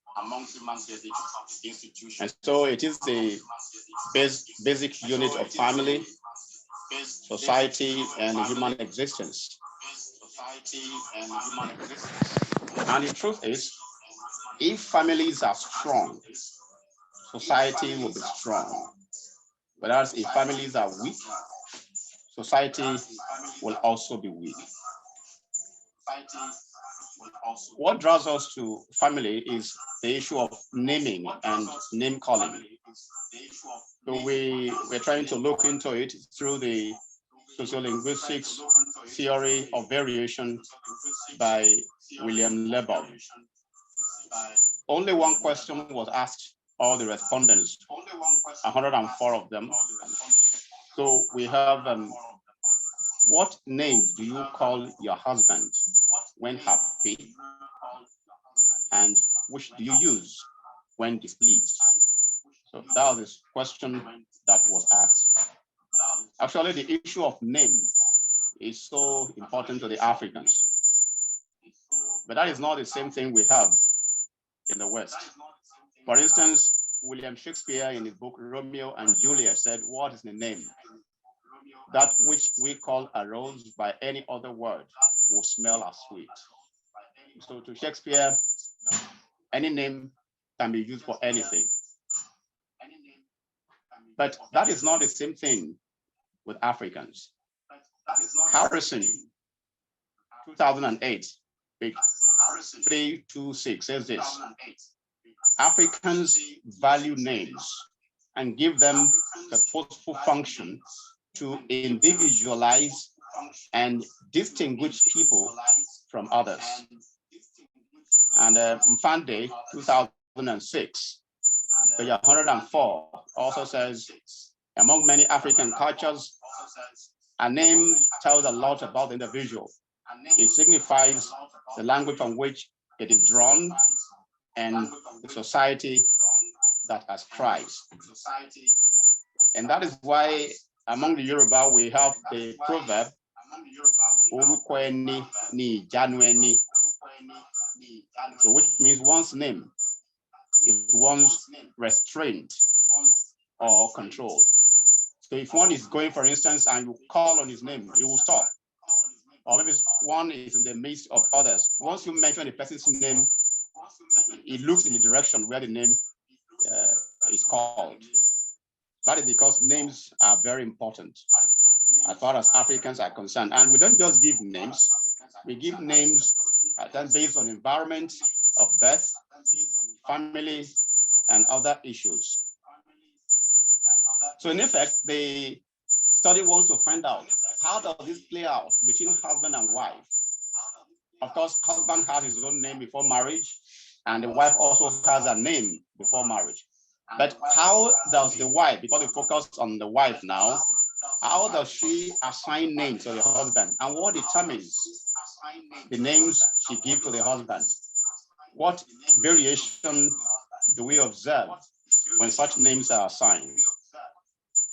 And so it is the basic unit of family, society, and human existence. And the truth is, if families are strong, society will be strong. Whereas if families are weak, society will also be weak. what draws us to family is the issue of naming and name calling. So we're trying to look into it through the sociolinguistics theory of variation by William Lebov. Only one question was asked all the respondents, 104 of them. So we have, what name do you call your husband when happy? And which do you use when displeased? So that was the question that was asked. Actually, the issue of name is so important to the Africans. But that is not the same thing we have in the West. For instance, William Shakespeare in his book Romeo and Juliet said, what is the name? That which we call a rose by any other word will smell as sweet. So to Shakespeare, any name can be used for anything. But that is not the same thing with Africans. Harrison, 2008, page 326 says this: Africans value names and give them the purposeful function to individualize and distinguish people from others. And Mfande, 2006, page 104, also says, among many African cultures, a name tells a lot about the individual. It signifies the language from which it is drawn and the society that ascribes. And that is why among the Yoruba, we have the proverb, Orukweni ni Janueni. So which means one's name is one's restraint or control. So if one is going, for instance, and you call on his name, he will stop. Or maybe one is in the midst of others. Once you mention the person's name, it looks in the direction where the name is called. That is because names are very important as far as Africans are concerned. And we don't just give names, we give names based on environment of birth, family, and other issues. So in effect, the study wants to find out, how does this play out between husband and wife? Of course, husband has his own name before marriage, and the wife also has a name before marriage. But how does the wife, because we focus on the wife now, how does she assign names to the husband? And what determines the names she gives to the husband? What variation do we observe when such names are assigned?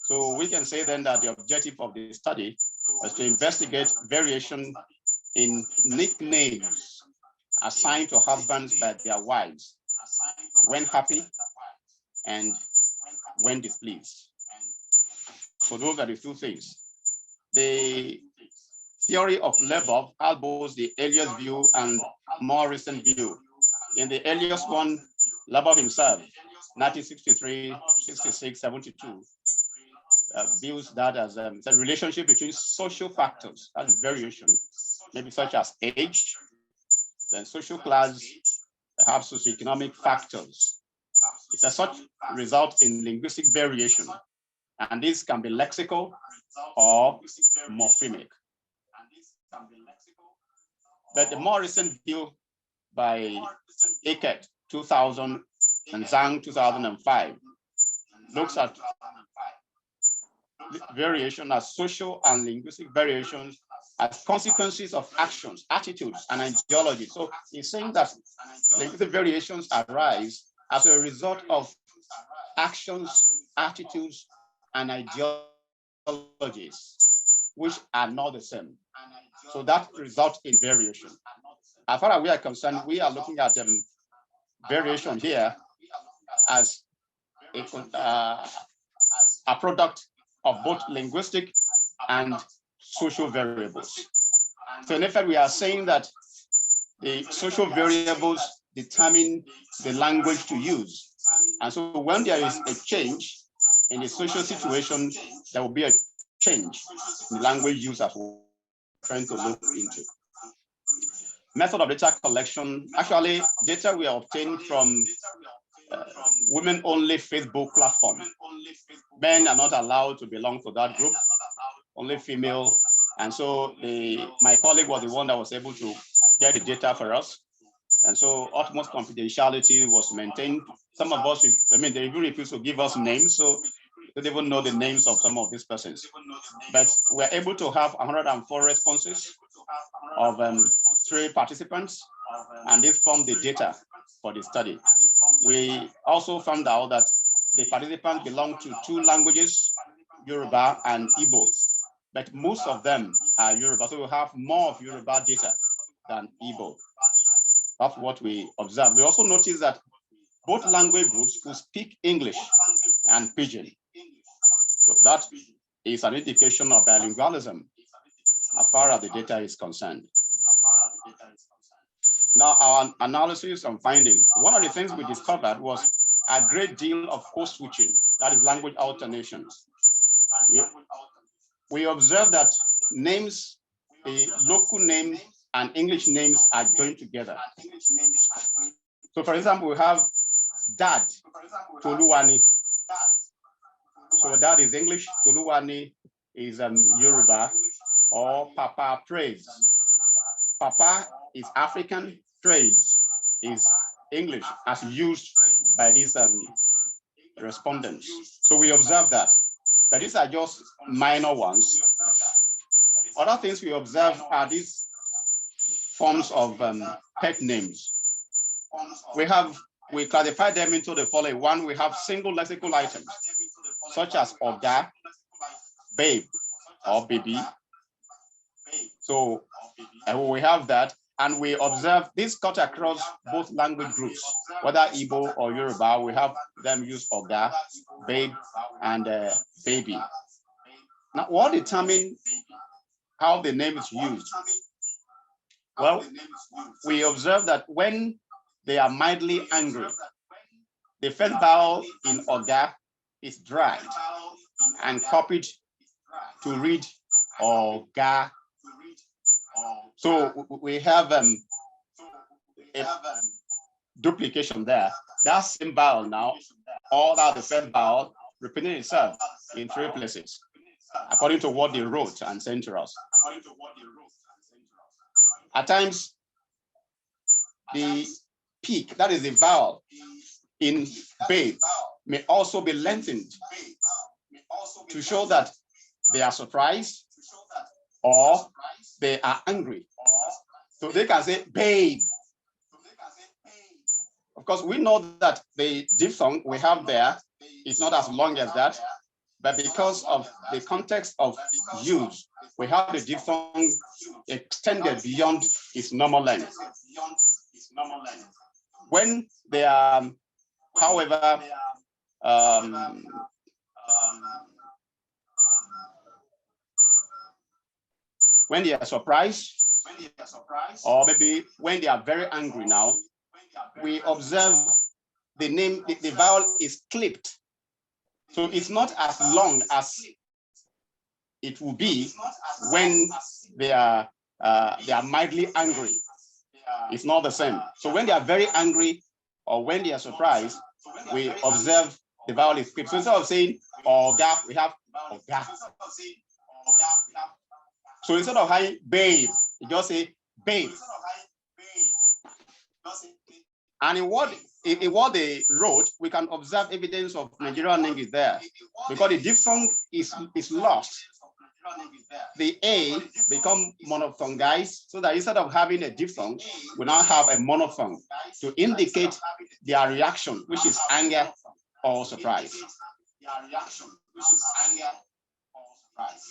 So we can say then that the objective of the study is to investigate variation in nicknames assigned to husbands by their wives when happy and when displeased. So those are the two things. The theory of Lebov has both the earliest view and more recent view. In the earliest one, Lebov himself, 1963, 66, 72, views that as the relationship between social factors, that is variation, maybe such as age, then social class, perhaps socioeconomic factors. It's a such result in linguistic variation, and this can be lexical or morphemic. But the more recent view by Eckert, 2000, and Zhang, 2005, looks at variation as social and linguistic variations as consequences of actions, attitudes, and ideology. So he's saying that linguistic variations arise as a result of actions, attitudes, and ideologies, which are not the same. So that results in variation. As far as we are concerned, we are looking at variation here as a product of both linguistic and social variables. So in effect, we are saying that the social variables determine the language to use. And so when there is a change in the social situation, there will be a change in the language use as we're trying to look into. method of data collection, actually data we obtained from women-only Facebook platform. Men are not allowed to belong to that group, only female. And so my colleague was the one that was able to get the data for us. And so utmost confidentiality was maintained. Some of us, they even refused to give us names, so they don't even know the names of some of these persons. But we're able to have 104 responses of 3 participants, and this formed the data for the study. We also found out that the participants belong to 2 languages, Yoruba and Igbo, but most of them are Yoruba, so we have more of Yoruba data than Igbo. That's what we observed. We also noticed that both language groups could speak English and Pidgin. So that is an indication of bilingualism as far as the data is concerned. Now, our analysis and finding. One of the things we discovered was a great deal of code switching, that is language alternations. We observed that names, the local name and English names are joined together. So for example, we have Dad, Toluwani. So Dad is English, Toluwani is Yoruba, or Papa Praise. Papa is African, Praise is English, as used by these respondents. So we observe that. But these are just minor ones. Other things we observe are these forms of pet names. We classify them into the following. One, we have single lexical items, such as Oga, babe, or baby. So we have that, and we observe this cut across both language groups, whether Igbo or Yoruba. We have them use Oga, babe, and baby. Now, what determines how the name is used? Well, we observe that when they are mildly angry, the first vowel in Oga is dried and copied to read Oga. So we have a duplication there. That same vowel now, all that the first vowel repeating itself in 3 places, according to what they wrote and sent to us. At times, the peak, that is the vowel in babe, may also be lengthened to show that they are surprised or they are angry. So they can say babe. Of course, we know that the diphthong we have there is not as long as that, but because of the context of use, we have the diphthong extended beyond its normal length. When they are, however, when they are surprised, or maybe when they are very angry now, we observe the name, the vowel is clipped. So it's not as long as it will be when they are mildly angry. It's not the same. So when they are very angry or when they are surprised, we observe the vowel is clipped. So instead of saying Oga, we have Oga. So instead of having babe, you just say babe. And in what they wrote, we can observe evidence of Nigerian language there, because the diphthong is lost. The A become monophthongized, so that instead of having a diphthong, we now have a monophthong to indicate their reaction, which is anger or surprise.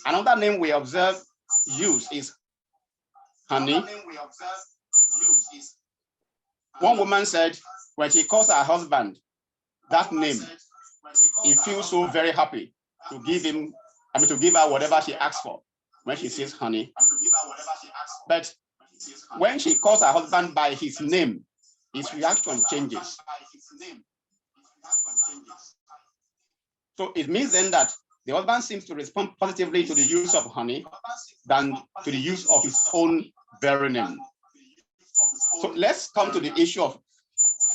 Another name we observe use is honey. One woman said when she calls her husband that name, he feels so very happy to give him, to give her whatever she asks for when she says honey. But when she calls her husband by his name, his reaction changes. So it means then that the husband seems to respond positively to the use of honey than to the use of his own very name. So let's come to the issue of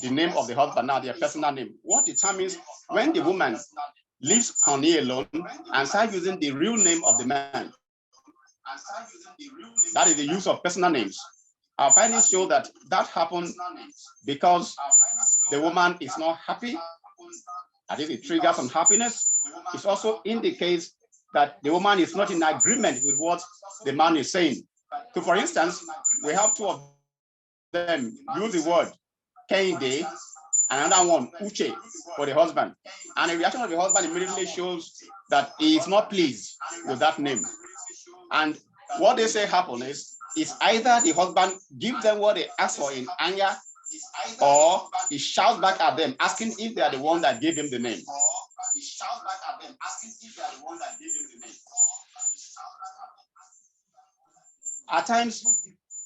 the name of the husband now, their personal name. What determines when the woman leaves honey alone and starts using the real name of the man? That is the use of personal names. Our findings show that that happened because the woman is not happy. I think it triggers unhappiness. It also indicates that the woman is not in agreement with what the man is saying. So for instance, we have two of them use the word Kehinde, and another one Uche for the husband. And the reaction of the husband immediately shows that he is not pleased with that name. And what they say happen is either the husband gives them what they ask for in anger, or he shouts back at them, asking if they are the one that gave him the name. At times,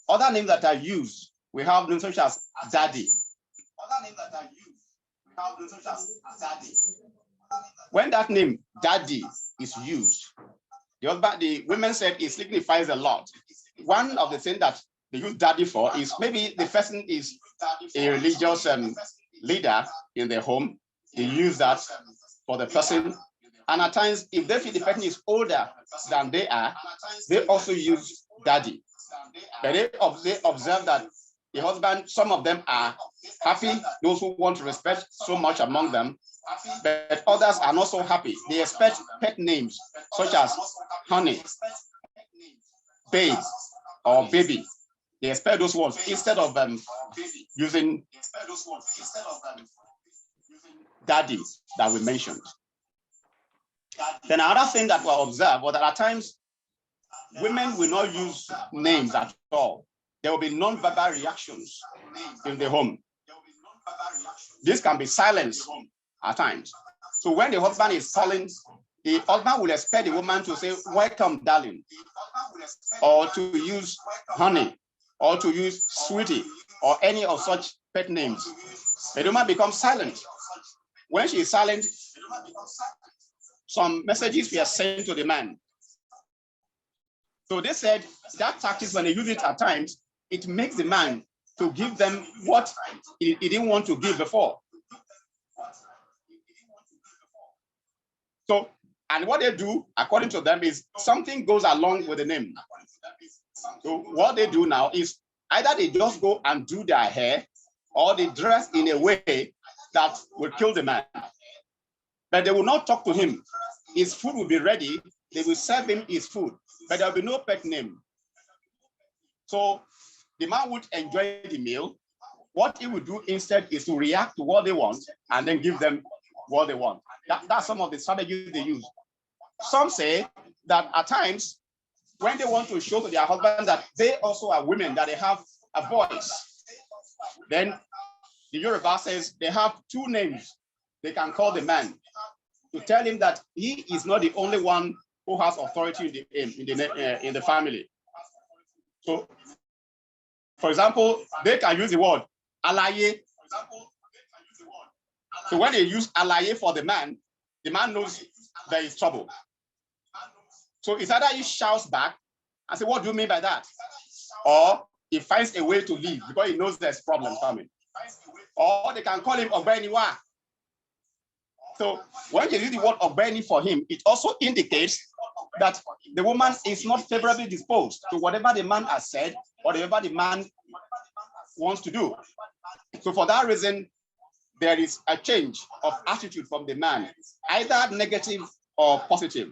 other names that are used, we have names such as daddy. When that name daddy is used, the women said it signifies a lot. One of the things that they use daddy for is maybe the person is a religious leader in their home. They use that for the person. And at times, if they feel the person is older than they are, they also use daddy. But they observe that the husband, some of them are happy, those who want to respect so much among them, but others are not so happy. They expect pet names such as honey, babe, or baby. They expect those ones instead of using daddy that we mentioned. Then another thing that we observe was that at times women will not use names at all. There will be non-verbal reactions in the home. This can be silence at times. So when the husband is calling, the husband will expect the woman to say, "Welcome, darling," or to use honey, or to use sweetie, or any of such pet names. The woman becomes silent. When she is silent, some messages were sent to the man. So they said that tactics, when they use it at times, it makes the man to give them what he didn't want to give before. So, and what they do, according to them, is something goes along with the name. So what they do now is either they just go and do their hair, or they dress in a way that will kill the man. But they will not talk to him. His food will be ready. They will serve him his food, but there will be no pet name. So the man would enjoy the meal. What he would do instead is to react to what they want and then give them what they want. That's some of the strategies they use. Some say that at times, when they want to show to their husband that they also are women, that they have a voice, then the Yoruba says they have two names they can call the man to tell him that he is not the only one who has authority in the family. So, for example, they can use the word alaye. So when they use alaye for the man knows there is trouble. So it's either he shouts back and say, "What do you mean by that?" Or he finds a way to leave because he knows there's problem coming. Or they can call him Ogbeniwa. So when they use the word Ogbeni for him, it also indicates that the woman is not favorably disposed to whatever the man has said or whatever the man wants to do. So for that reason, there is a change of attitude from the man, either negative or positive.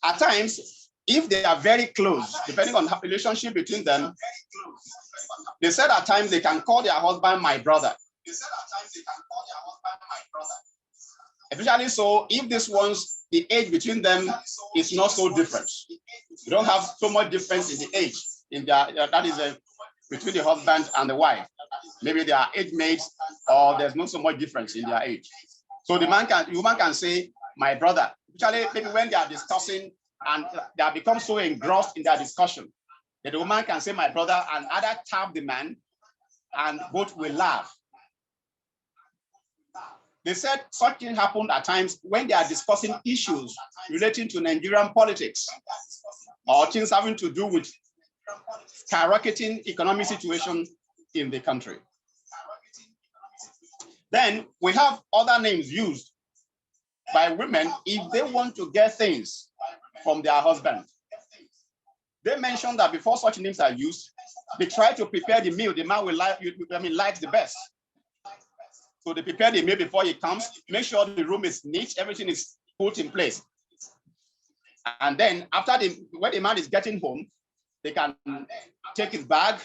At times, if they are very close, depending on the relationship between them, they said at times they can call their husband my brother. Especially so if this one's, the age between them is not so different. You don't have so much difference in the age that is between the husband and the wife. Maybe they are age mates, or there's not so much difference in their age. So the woman can say my brother. Especially maybe when they are discussing and they have become so engrossed in their discussion that the woman can say my brother and either tap the man, and both will laugh. They said such things happen at times when they are discussing issues relating to Nigerian politics or things having to do with skyrocketing economic situation in the country. Then we have other names used by women if they want to get things from their husband. They mentioned that before such names are used, they try to prepare the meal the man will likes the best. So they prepare the meal before he comes, make sure the room is neat, everything is put in place. And then after when the man is getting home, they can take his bag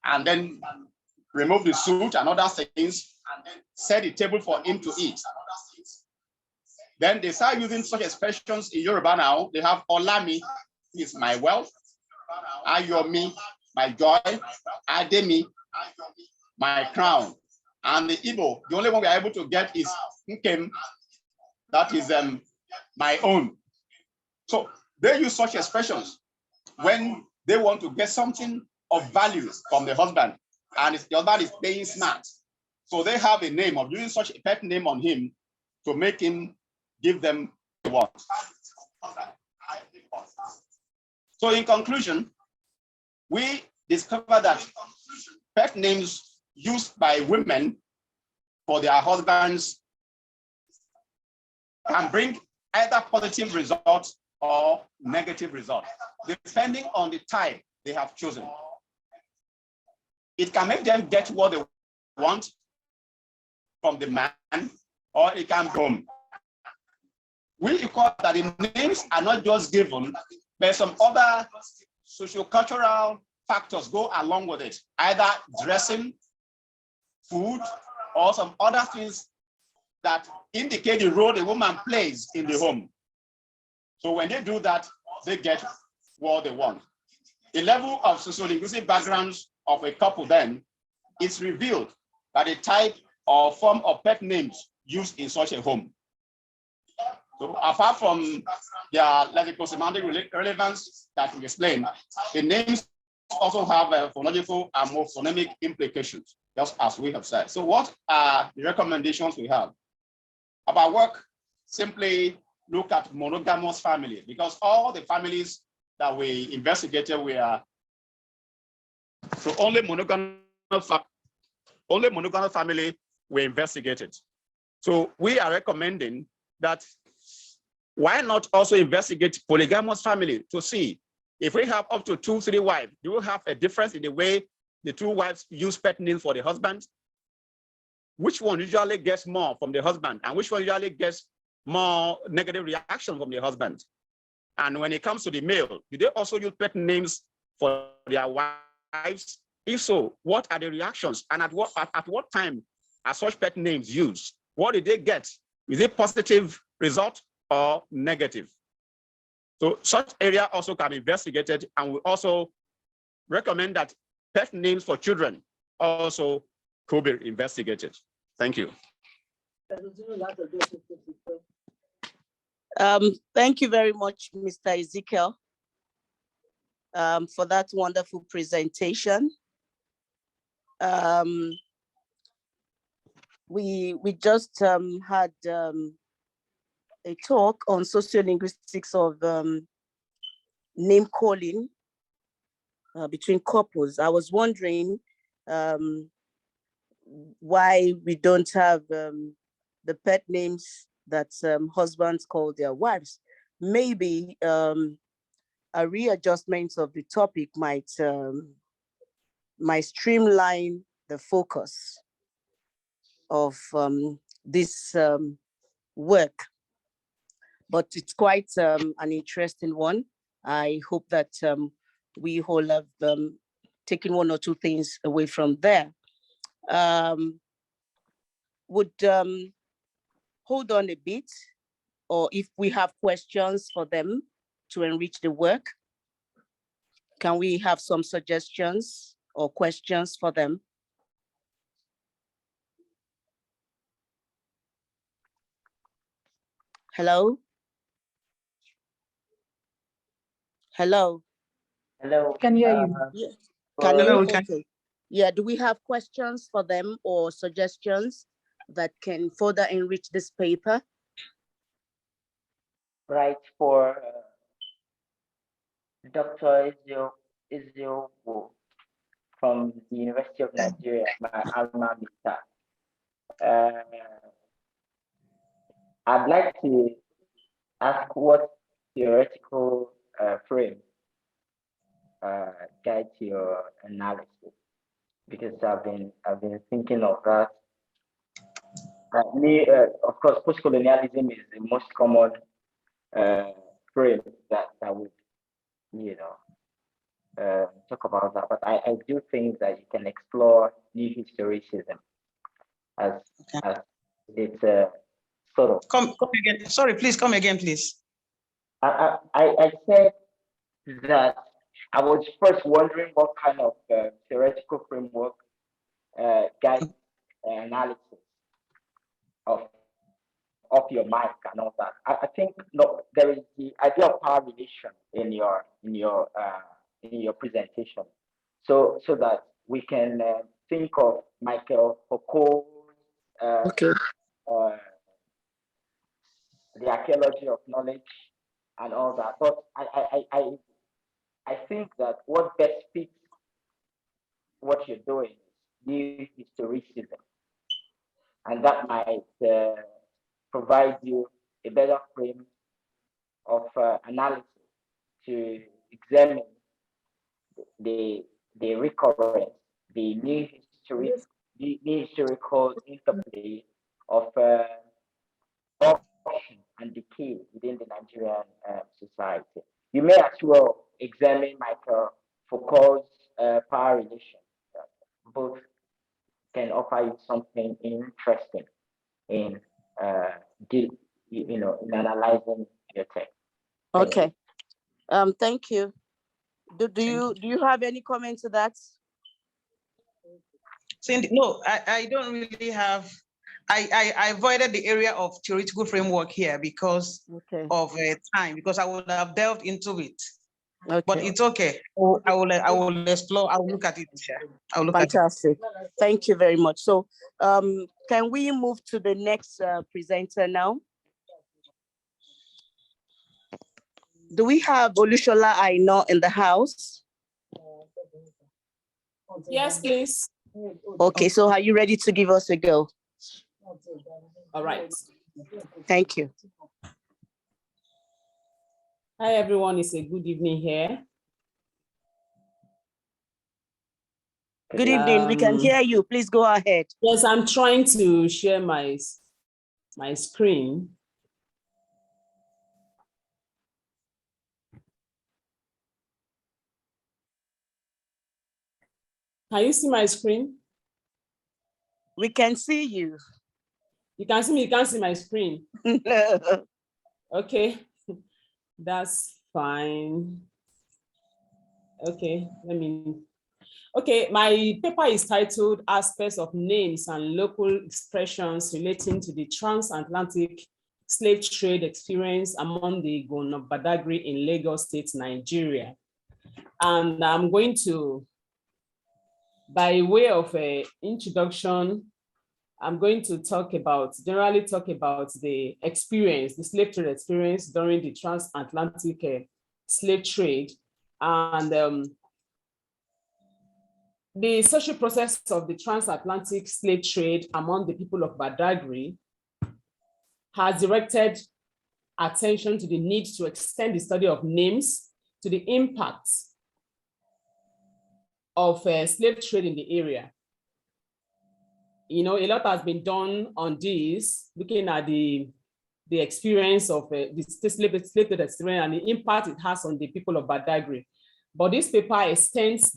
and then remove the suit and other things, set the table for him to eat. Then they start using such expressions in Yoruba now. They have Olami is my wealth, Ayomi, my joy, Ademi, my crown. And the Igbo, the only one we are able to get is Nkem, that is my own. So they use such expressions when they want to get something of value from the husband, and the husband is playing smart. So they have a name of using such a pet name on him to make him give them what. So in conclusion, we discover that pet names used by women for their husbands can bring either positive results or negative results, depending on the type they have chosen. It can make them get what they want from the man, or it can boom. We recall that the names are not just given, but some other socio-cultural factors go along with it, either dressing, food, or some other things that indicate the role the woman plays in the home. So when they do that, they get what they want. The level of sociolinguistic backgrounds of a couple then is revealed by the type or form of pet names used in such a home. So apart from their lexicosemantic relevance that we explained, the names also have phonological and morphonemic implications, just as we have said. So what are the recommendations we have? About work, simply look at monogamous family, because all the families that we investigated were so only monogamous family were investigated. So we are recommending that why not also investigate polygamous family to see if we have up to 2-3 wives, do we have a difference in the way the 2 wives use pet names for the husband? Which one usually gets more from the husband and which one usually gets more negative reaction from the husband? And when it comes to the male, do they also use pet names for their wives? If so, what are the reactions? And at what time are such pet names used? What did they get? Is it positive result or negative? So such area also can be investigated, and we also recommend that pet names for children also could be investigated. Thank you. Thank you very much, Mr. Ezekiel, for that wonderful presentation. We just had a talk on sociolinguistics of name calling between couples. I was wondering why we don't have the pet names that husbands call their wives. Maybe a readjustment of the topic might streamline the focus of this work. But it's quite an interesting one. I hope that we all have taken 1 or 2 things away from there. Would hold on a bit, or if we have questions for them to enrich the work, can we have some suggestions or questions for them? Hello? Hello? Hello. Can hear you. Yeah. Can you? Hello, Okay. Yeah, do we have questions for them or suggestions that can further enrich this paper? Right, for Dr. Ezio, Israel from the University of Nigeria, my alma mater. I'd like to ask what theoretical frame guides your analysis, because I've been thinking of that. Of course, post-colonialism is the most common frame that I would, talk about that. But I do think that you can explore new historicism as it's a sort of. Come again. Sorry, please come again, please. I said that I was first wondering what kind of theoretical framework guides analysis of your mic and all that. I think there is the idea of power relation in your presentation, so that we can think of Michael Foucault's the archaeology of knowledge and all that. But I think that what best fits what you're doing is new historicism, and that might provide you a better frame of analysis to examine the recurrence, the new historical interplay of corruption and decay within the Nigerian society. You may as well examine Michael Foucault's power relation. Both can offer you something interesting in in analyzing your text. Okay. Thank you. Do you have any comment to that? Cindy, no, I don't really have. I avoided the area of theoretical framework here because of time, because I would have delved into it. Okay. But it's okay. I will explore. I will look at it. I will look Fantastic. At it. Thank you very much. So, can we move to the next presenter now? Do we have Olushola Aina in the house? Yes, please. Okay, so are you ready to give us a go? All right. Thank you. Hi, everyone. It's a good evening here. Good evening. We can hear you. Please go ahead. Yes, I'm trying to share my screen. Can you see my screen? We can see you. You can see me, you can't see my screen. Okay, that's fine. Okay, okay, my paper is titled Aspects of Names and Local Expressions Relating to the Transatlantic Slave Trade Experience Among the Igbo of Badagry in Lagos State, Nigeria. And I'm going to, by way of an introduction, I'm going to generally talk about the experience, the slave trade experience during the transatlantic slave trade, and the social process of the transatlantic slave trade among the people of Badagry has directed attention to the need to extend the study of names to the impact of slave trade in the area. A lot has been done on this, looking at the experience of the slave trade experience and the impact it has on the people of Badagry. But this paper extends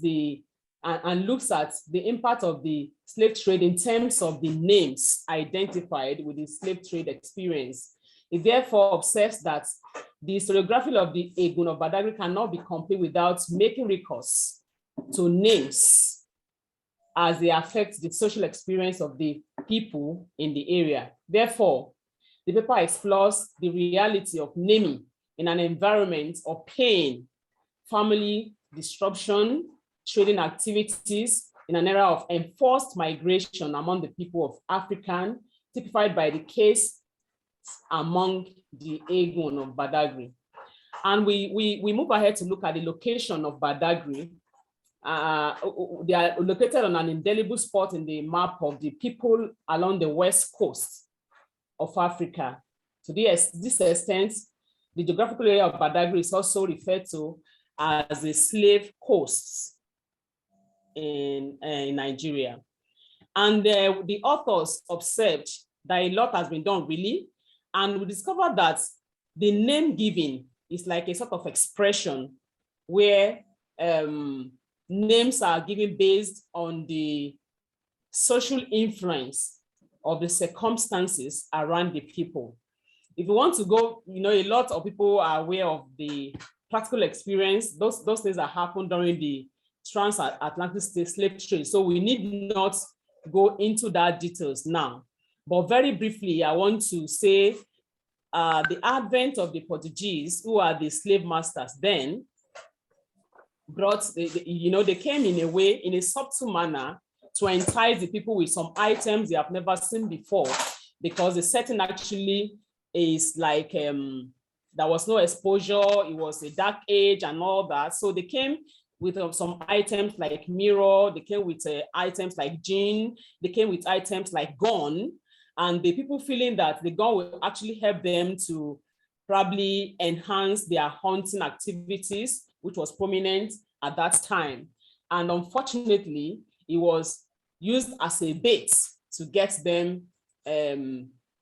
and looks at the impact of the slave trade in terms of the names identified with the slave trade experience. It therefore observes that the historiography of the Egun of Badagry cannot be complete without making recourse to names as they affect the social experience of the people in the area. Therefore, the paper explores the reality of naming in an environment of pain, family disruption, trading activities in an era of enforced migration among the people of African, typified by the case among the Egun of Badagry. And we move ahead to look at the location of Badagry. They are located on an indelible spot in the map of the people along the west coast of Africa. To this extent, the geographical area of Badagry is also referred to as the slave coasts in Nigeria. And the authors observed that a lot has been done really, and we discovered that the name giving is like a sort of expression where names are given based on the social influence of the circumstances around the people. If you want to go, a lot of people are aware of the practical experience, those things that happened during the transatlantic slave trade. So we need not go into that details now. But very briefly, I want to say the advent of the Portuguese, who are the slave masters then, brought, they came in a way, in a subtle manner, to entice the people with some items they have never seen before, because the setting actually is like, there was no exposure, it was a dark age and all that. So they came with some items like mirror, they came with items like gin, they came with items like gun, and the people feeling that the gun will actually help them to probably enhance their hunting activities, which was prominent at that time. And unfortunately, it was used as a bait to get them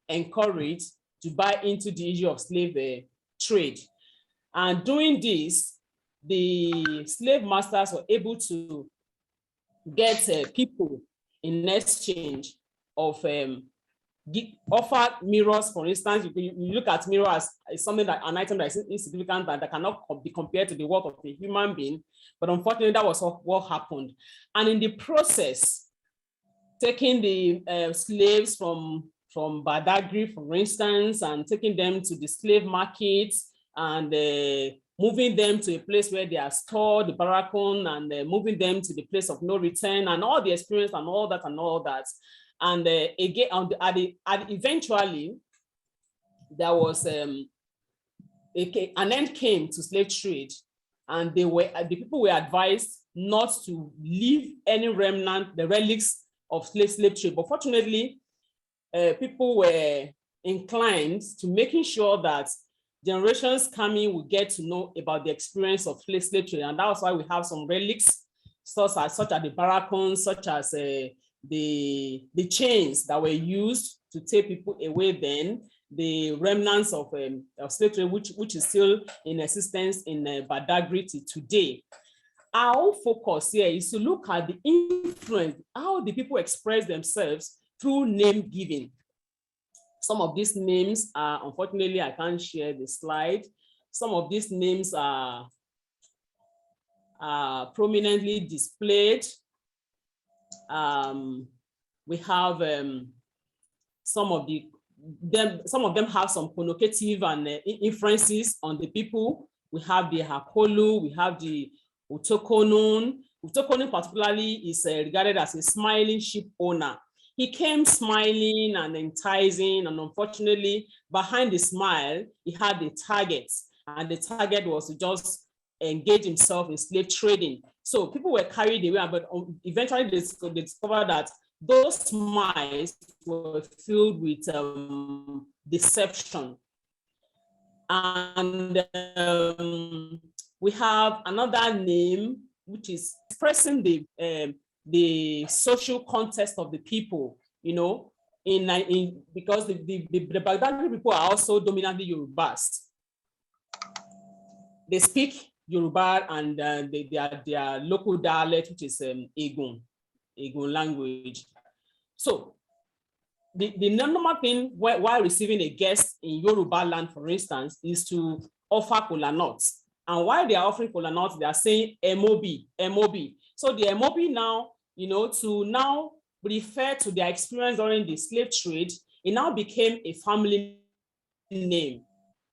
encouraged to buy into the issue of slave trade. And doing this, the slave masters were able to get people in exchange of offer mirrors. For instance, you look at mirror as something that an item that is insignificant, that cannot be compared to the worth of a human being. But unfortunately, that was what happened. And in the process, taking the slaves from Badagry, for instance, and taking them to the slave markets and moving them to a place where they are stored, the barracoon, and moving them to the place of no return, and all the experience and all that and all that. And again, eventually, there was an end came to slave trade, and the people were advised not to leave any remnant, the relics of slave trade. But fortunately, people were inclined to making sure that generations coming will get to know about the experience of slave trade, and that's why we have some relics, such as the barracoons, such as the chains that were used to take people away then, the remnants of slave trade, which is still in existence in Badagry today. Our focus here is to look at the influence, how the people express themselves through name giving. Some of these names are, unfortunately, I can't share the slide. Some of these names are prominently displayed. We have some of them have some connotative and inferences on the people. We have the Hakolu, we have the Utokonun. Utokonun particularly is regarded as a smiling sheep owner. He came smiling and enticing, and unfortunately, behind the smile, he had the target, and the target was to just engage himself in slave trading. So people were carried away, but eventually they discovered that those smiles were filled with deception. And we have another name, which is expressing the social context of the people, because the Baghdadi people are also dominantly Yorubas. They speak Yoruba and their local dialect, which is Egun language. So the normal thing while receiving a guest in Yoruba land, for instance, is to offer kola nuts. And while they are offering kola nuts, they are saying Emobi. So the Emobi now, to now refer to their experience during the slave trade, it now became a family name,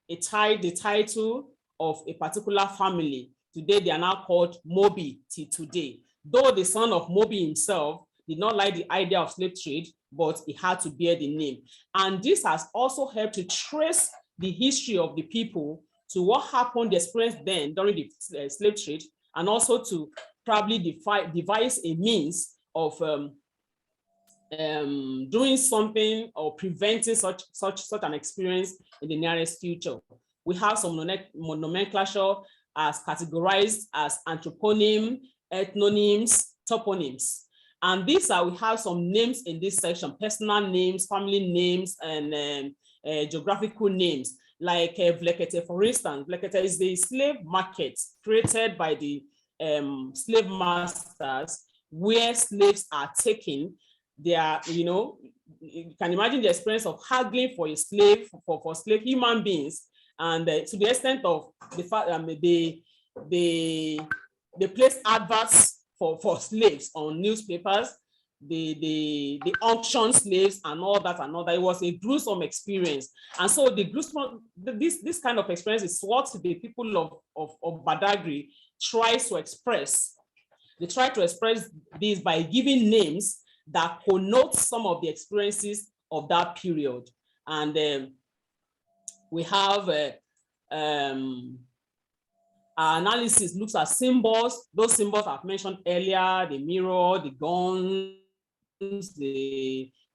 the title of a particular family. Today, they are now called Mobi till today. Though the son of Mobi himself did not like the idea of slave trade, but he had to bear the name. And this has also helped to trace the history of the people to what happened, the experience then during the slave trade, and also to probably devise a means of doing something or preventing such an experience in the nearest future. We have some nomenclature as categorized as anthroponym, ethnonyms, toponyms. And these are, we have some names in this section: personal names, family names, and geographical names. Like Vlekete, for instance. Vlekete is the slave market created by the slave masters, where slaves are taken. They are, you can imagine the experience of haggling for a slave, for slave human beings, and to the extent of the fact they place adverts for slaves on newspapers, the auction slaves and all that. It was a gruesome experience. And so the gruesome, this kind of experience is what the people of Badagry tries to express. They try to express this by giving names that connote some of the experiences of that period. And we have our analysis looks at symbols. Those symbols I've mentioned earlier: the mirror, the guns,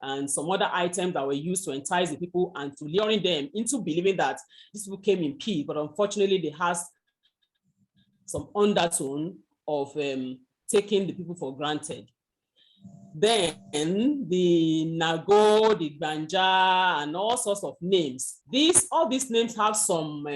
and some other items that were used to entice the people and to luring them into believing that these people came in peace. But unfortunately, they has some undertone of taking the people for granted. Then the Nago, the Banja, and all sorts of names. All these names have some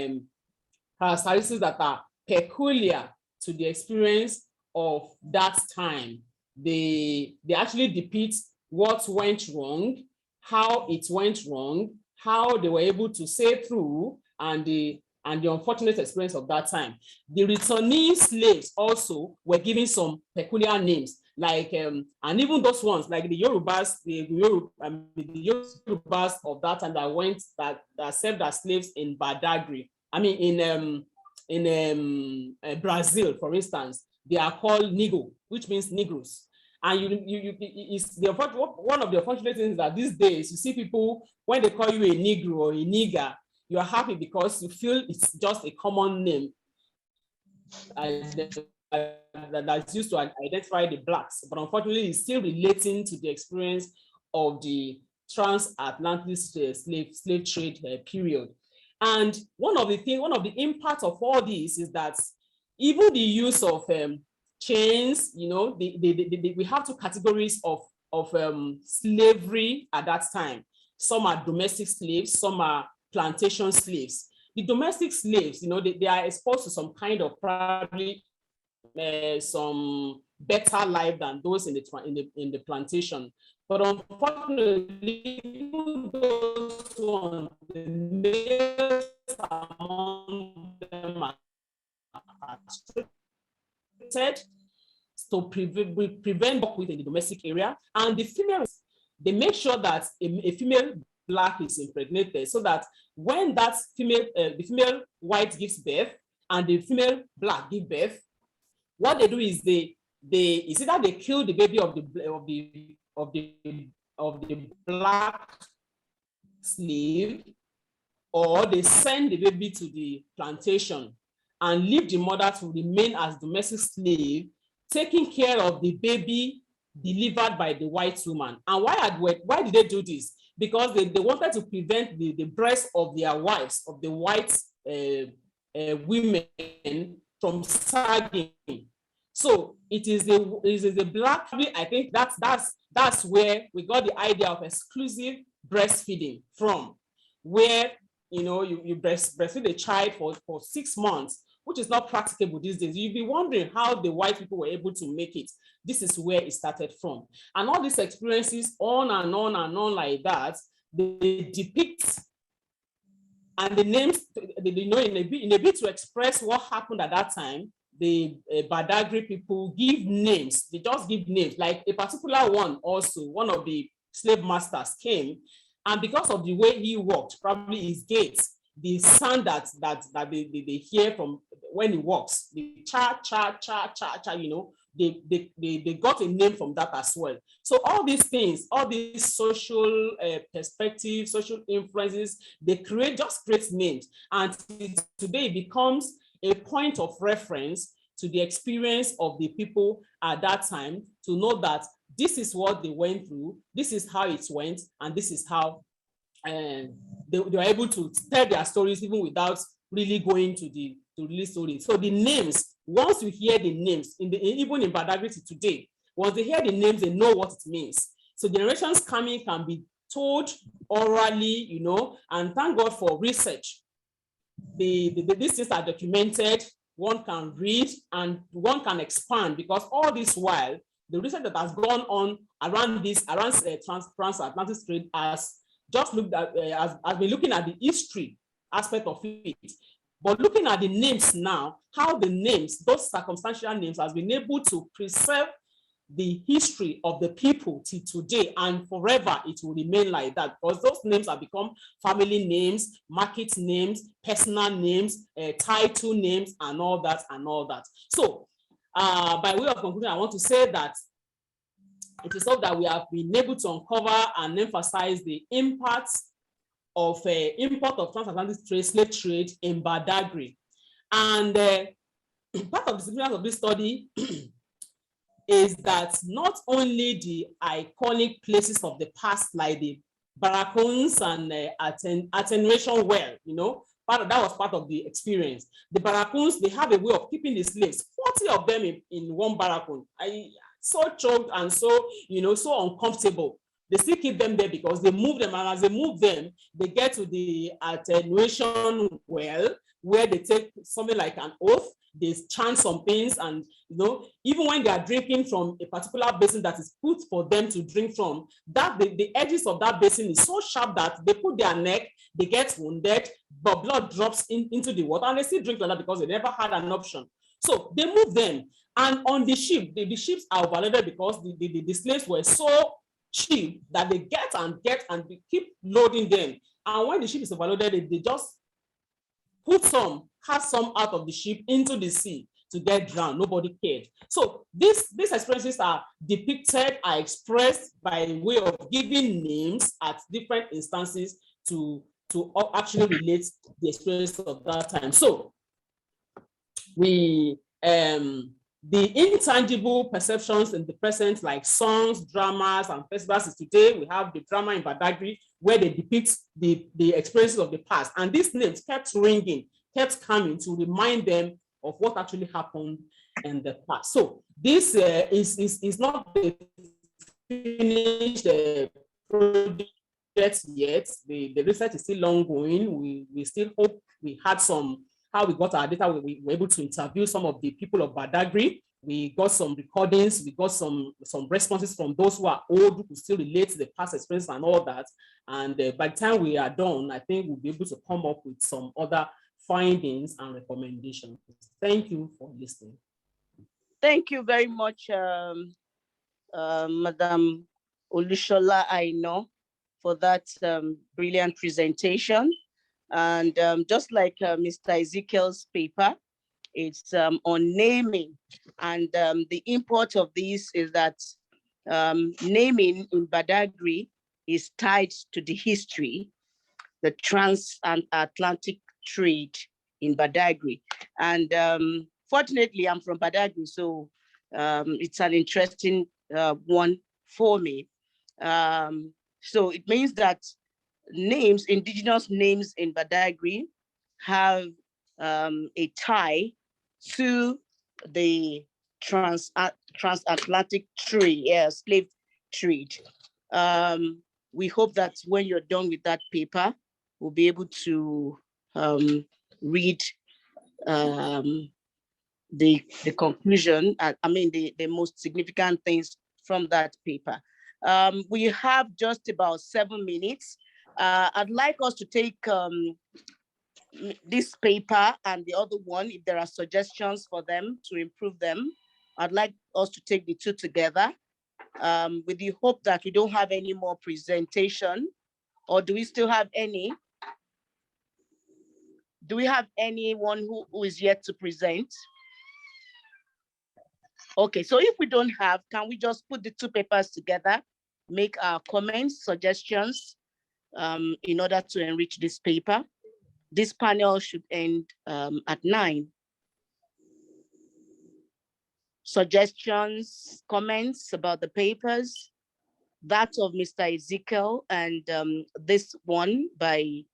characteristics that are peculiar to the experience of that time. They actually depict what went wrong, how it went wrong, how they were able to sail through, and the unfortunate experience of that time. The returnee slaves also were given some peculiar names, like and even those ones like the Yorubas, the Yorubas of that time that served as slaves in Badagry. I mean, in Brazil, for instance, they are called Nigo, which means Negroes. And one of the unfortunate things is that these days you see people, when they call you a Negro or a nigger, you are happy because you feel it's just a common name that's used to identify the blacks. But unfortunately, it's still relating to the experience of the transatlantic slave trade period. And one of the impacts of all this is that even the use of chains, we have two categories of slavery at that time. Some are domestic slaves, some are plantation slaves. The domestic slaves, they are exposed to some kind of probably some better life than those in the plantation. But unfortunately, those ones, the males among them are to prevent work within the domestic area. And the females, they make sure that a female black is impregnated, so that when that the female white gives birth and the female black give birth, what they do is it's either they kill the baby of the black slave, or they send the baby to the plantation and leave the mother to remain as domestic slave, taking care of the baby delivered by the white woman. And why did they do this? Because they wanted to prevent the breast of their wives, of the white women, from sagging. So it is the black, I think that's where we got the idea of exclusive breastfeeding from, where you breastfeed a child for 6 months, which is not practicable these days. You'll be wondering how the white people were able to make it. This is where it started from. And all these experiences on and on and on like that, they depict, and the names, in a bit to express what happened at that time, the Badagry people give names. They just give names. Like a particular one also, one of the slave masters came, and because of the way he walked, probably his gait, the sound that they hear from when he walks, the cha cha cha cha cha, they got a name from that as well. So all these things, all these social perspectives, social influences, they create names, and today it becomes a point of reference to the experience of the people at that time, to know that this is what they went through, this is how it went, and this is how they were able to tell their stories even without really going to the release story. So the names, once you hear the names, even in Badagry today, once they hear the names, they know what it means. So generations coming can be told orally, you know, and thank God for research. These things are documented, one can read and one can expand, because all this while, the research that has gone on around transatlantic trade has just looked at, has been looking at the history aspect of it. But looking at the names now, how the names, those circumstantial names, has been able to preserve the history of the people till today, and forever it will remain like that, because those names have become family names, market names, personal names, title names, and all that and all that. So by way of conclusion, I want to say that it is so that we have been able to uncover and emphasize the impacts of import of transatlantic slave trade in Badagry. And part of the significance of this study is that not only the iconic places of the past, like the barracoons and attenuation well, you know, that was part of the experience. The barracoons, they have a way of keeping the slaves, 40 of them in one barracoon. So choked and so, you know, so uncomfortable. They still keep them there because they move them, and as they move them, they get to the attenuation well, where they take something like an oath, they chant some things, and you know, even when they are drinking from a particular basin that is put for them to drink from, that the edges of that basin is so sharp that they put their neck, they get wounded, but blood drops into the water, and they still drink like that because they never had an option. So they move them, and on the ship, the ships are overloaded because the slaves were so cheap that they get and they keep loading them. And when the ship is overloaded, they just cast some out of the ship into the sea to get drowned. Nobody cared. So these experiences are depicted, are expressed by way of giving names at different instances to actually relate the experience of that time. So we the intangible perceptions in the present, like songs, dramas, and festivals. Today we have the drama in Badagry, where they depict the experiences of the past, and these names kept ringing, kept coming to remind them of what actually happened in the past. So this is not the finished project yet. The research is still ongoing. We still hope we had some. How we got our data, we were able to interview some of the people of Badagry. We got some recordings, we got some responses from those who are old, who could still relate to the past experience and all that. And by the time we are done, I think we'll be able to come up with some other findings and recommendations. Thank you for listening. Thank you very much, Madam Olushola Aino, for that brilliant presentation. And just like Mr. Ezekiel's paper, it's on naming. And the import of this is that naming in Badagry is tied to the history, the transatlantic trade in Badagry. And fortunately, I'm from Badagry, so it's an interesting one for me. So it means that names, indigenous names in Badagry have a tie to the transatlantic trade, slave trade. We hope that when you're done with that paper, we'll be able to read the conclusion, the most significant things from that paper. We have just about 7 minutes. I'd like us to take this paper and the other one, if there are suggestions for them to improve them. I'd like us to take the two together with the hope that we don't have any more presentation. Or do we still have any? Do we have anyone who is yet to present? Okay, so if we don't have, can we just put the two papers together, make our comments, suggestions in order to enrich this paper? This panel should end at 9. Suggestions, comments about the papers, that of Mr. Ezekiel and this one by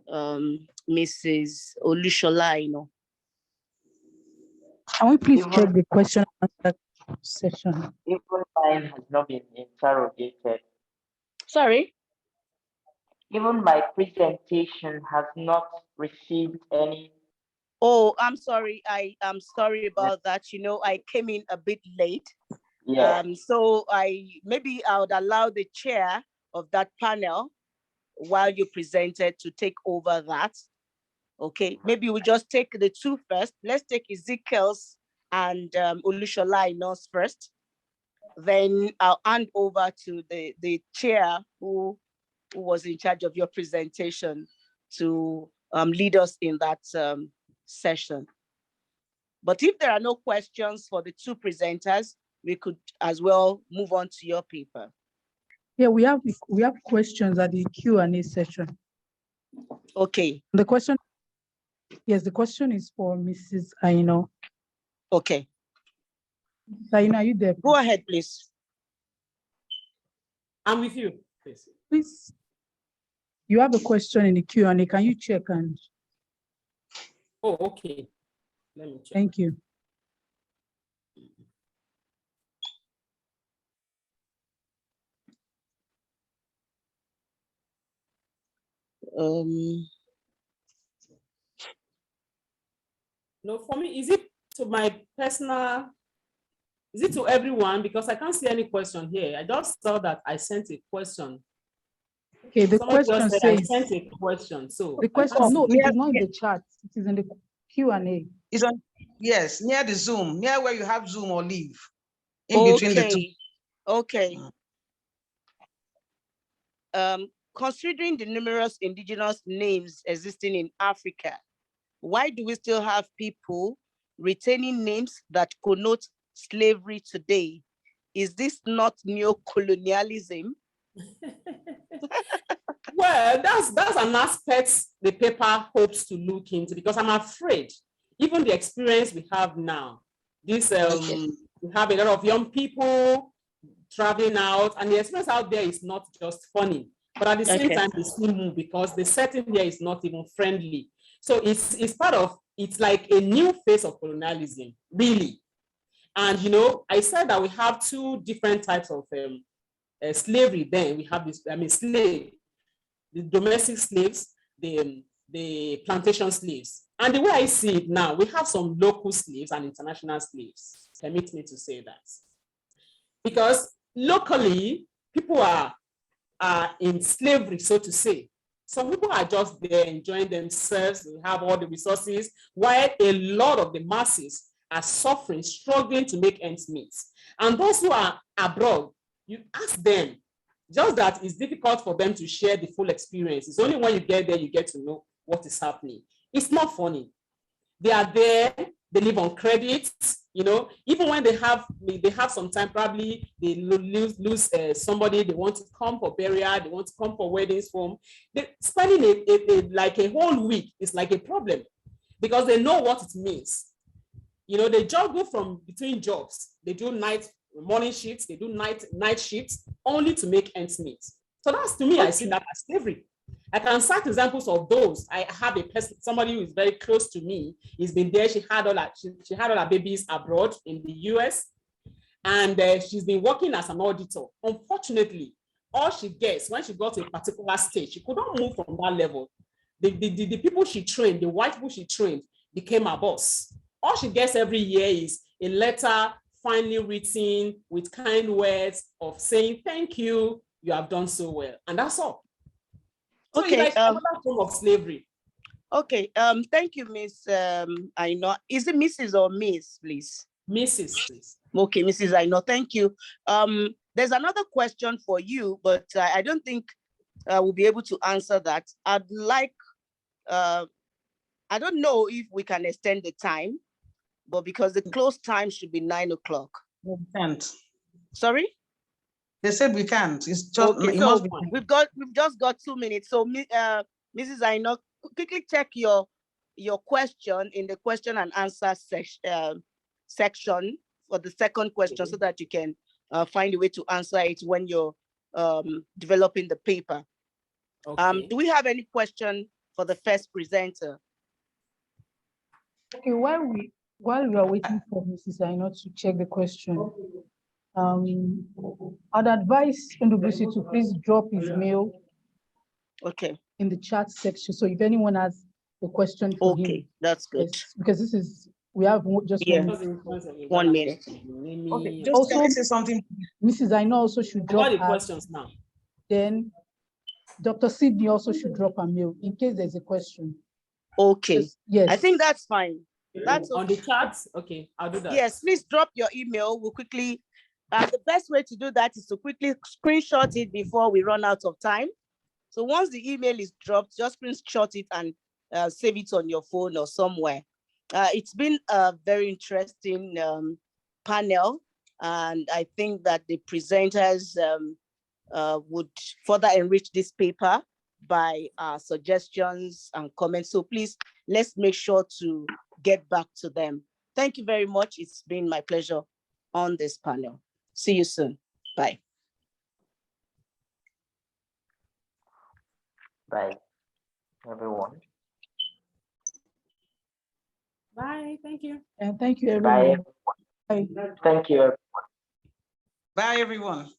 Mrs. Olushola, you know. Can we please Even, check the question and answer session? even mine has not been interrogated. Sorry? Even my presentation has not received any. Oh, I'm sorry. I am sorry about that. You know, I came in a bit late. Yeah. So maybe I would allow the chair of that panel while you presented to take over that. Okay, maybe we just take the two first. Let's take Ezekiel's and Olushola Ino's first. Then I'll hand over to the chair who was in charge of your presentation to lead us in that session. But if there are no questions for the two presenters, we could as well move on to your paper. Yeah, we have questions at the Q&A session. Okay. The question, yes, the question is for Mrs. Aino. Okay. Aino, are you there? Go ahead, please. I'm with you, please. Please, you have a question in the Q&A. Can you check and? Oh, okay. Let me check. Thank you. No, for me, is it to my personal, is it to everyone? Because I can't see any question here. I just saw that I sent a question. Okay, the Somebody question just said says, I sent a question. So the question, no, it is not in the chat. It is in the Q&A. It's on, yes, near the Zoom, near where you have Zoom or Leave. In between the two. Okay. Considering the numerous indigenous names existing in Africa, why do we still have people retaining names that connote slavery today? Is this not neo-colonialism? Well, that's an aspect the paper hopes to look into, because I'm afraid even the experience we have now, this we have a lot of young people traveling out, and the experience out there is not just funny, but at the same time it's still move, because the setting there is not even friendly. So it's part of, it's like a new phase of colonialism, really. And you know, I said that we have two different types of slavery. Then we have this, slave, the domestic slaves, the plantation slaves. And the way I see it now, we have some local slaves and international slaves. Permit me to say that. Because locally, people are in slavery, so to say. Some people are just there enjoying themselves, they have all the resources, while a lot of the masses are suffering, struggling to make ends meet. And those who are abroad, you ask them, just that it's difficult for them to share the full experience. It's only when you get there, you get to know what is happening. It's not funny. They are there, they live on credit, you know, even when they have some time, probably they lose somebody, they want to come for burial, they want to come for weddings from, spending like a whole week is like a problem, because they know what it means. You know, they juggle from between jobs. They do morning shifts, they do night shifts, only to make ends meet. So that's, to me, I see that as slavery. I can cite examples of those. I have a person, somebody who is very close to me. He's been there. She had all her babies abroad in the US, and she's been working as an auditor. Unfortunately, all she gets, when she got to a particular stage, she couldn't move from that level. The people she trained, the white people she trained, became her boss. All she gets every year is a letter finely written with kind words of saying, thank you, you have done so well. And that's all. So Okay, it's like another form of slavery. Okay, thank you, Miss Aino. Is it Mrs. or Miss, please? Mrs., please. Okay, Mrs. Aino, thank you. There's another question for you, but I don't think we'll be able to answer that. I'd like, I don't know if we can extend the time, but because the close time should be 9 o'clock. We can't. Sorry? They said we can't. It's just, Okay, it so must be. we've just got 2 minutes. So Mrs. Aino, quickly check your question in the question and answer section for the second question so that you can find a way to answer it when you're developing the paper. Okay. Do we have any question for the first presenter? Okay, while we are waiting for Mrs. Aino to check the question, I'd advise NWC to please drop his mail Okay. in the chat section. So if anyone has a question for him, Okay, that's good. yes, because this is, we have just Yeah. 1 minute. 1 minute. Okay. Just Also, can I say something? Mrs. Aino also should What are drop the her, questions now? then Dr. Sidney also should drop a mail in case there's a question. Okay. Yes. I think that's fine. That's On okay. the chat? Okay, I'll do that. Yes, please drop your email. We'll quickly, the best way to do that is to quickly screenshot it before we run out of time. So once the email is dropped, just screenshot it and save it on your phone or somewhere. It's been a very interesting panel, and I think that the presenters would further enrich this paper by suggestions and comments. So please, let's make sure to get back to them. Thank you very much. It's been my pleasure on this panel. See you soon. Bye. Bye, everyone. Bye, thank you. And thank you, Bye. everyone. Bye. Thank you. Bye, everyone.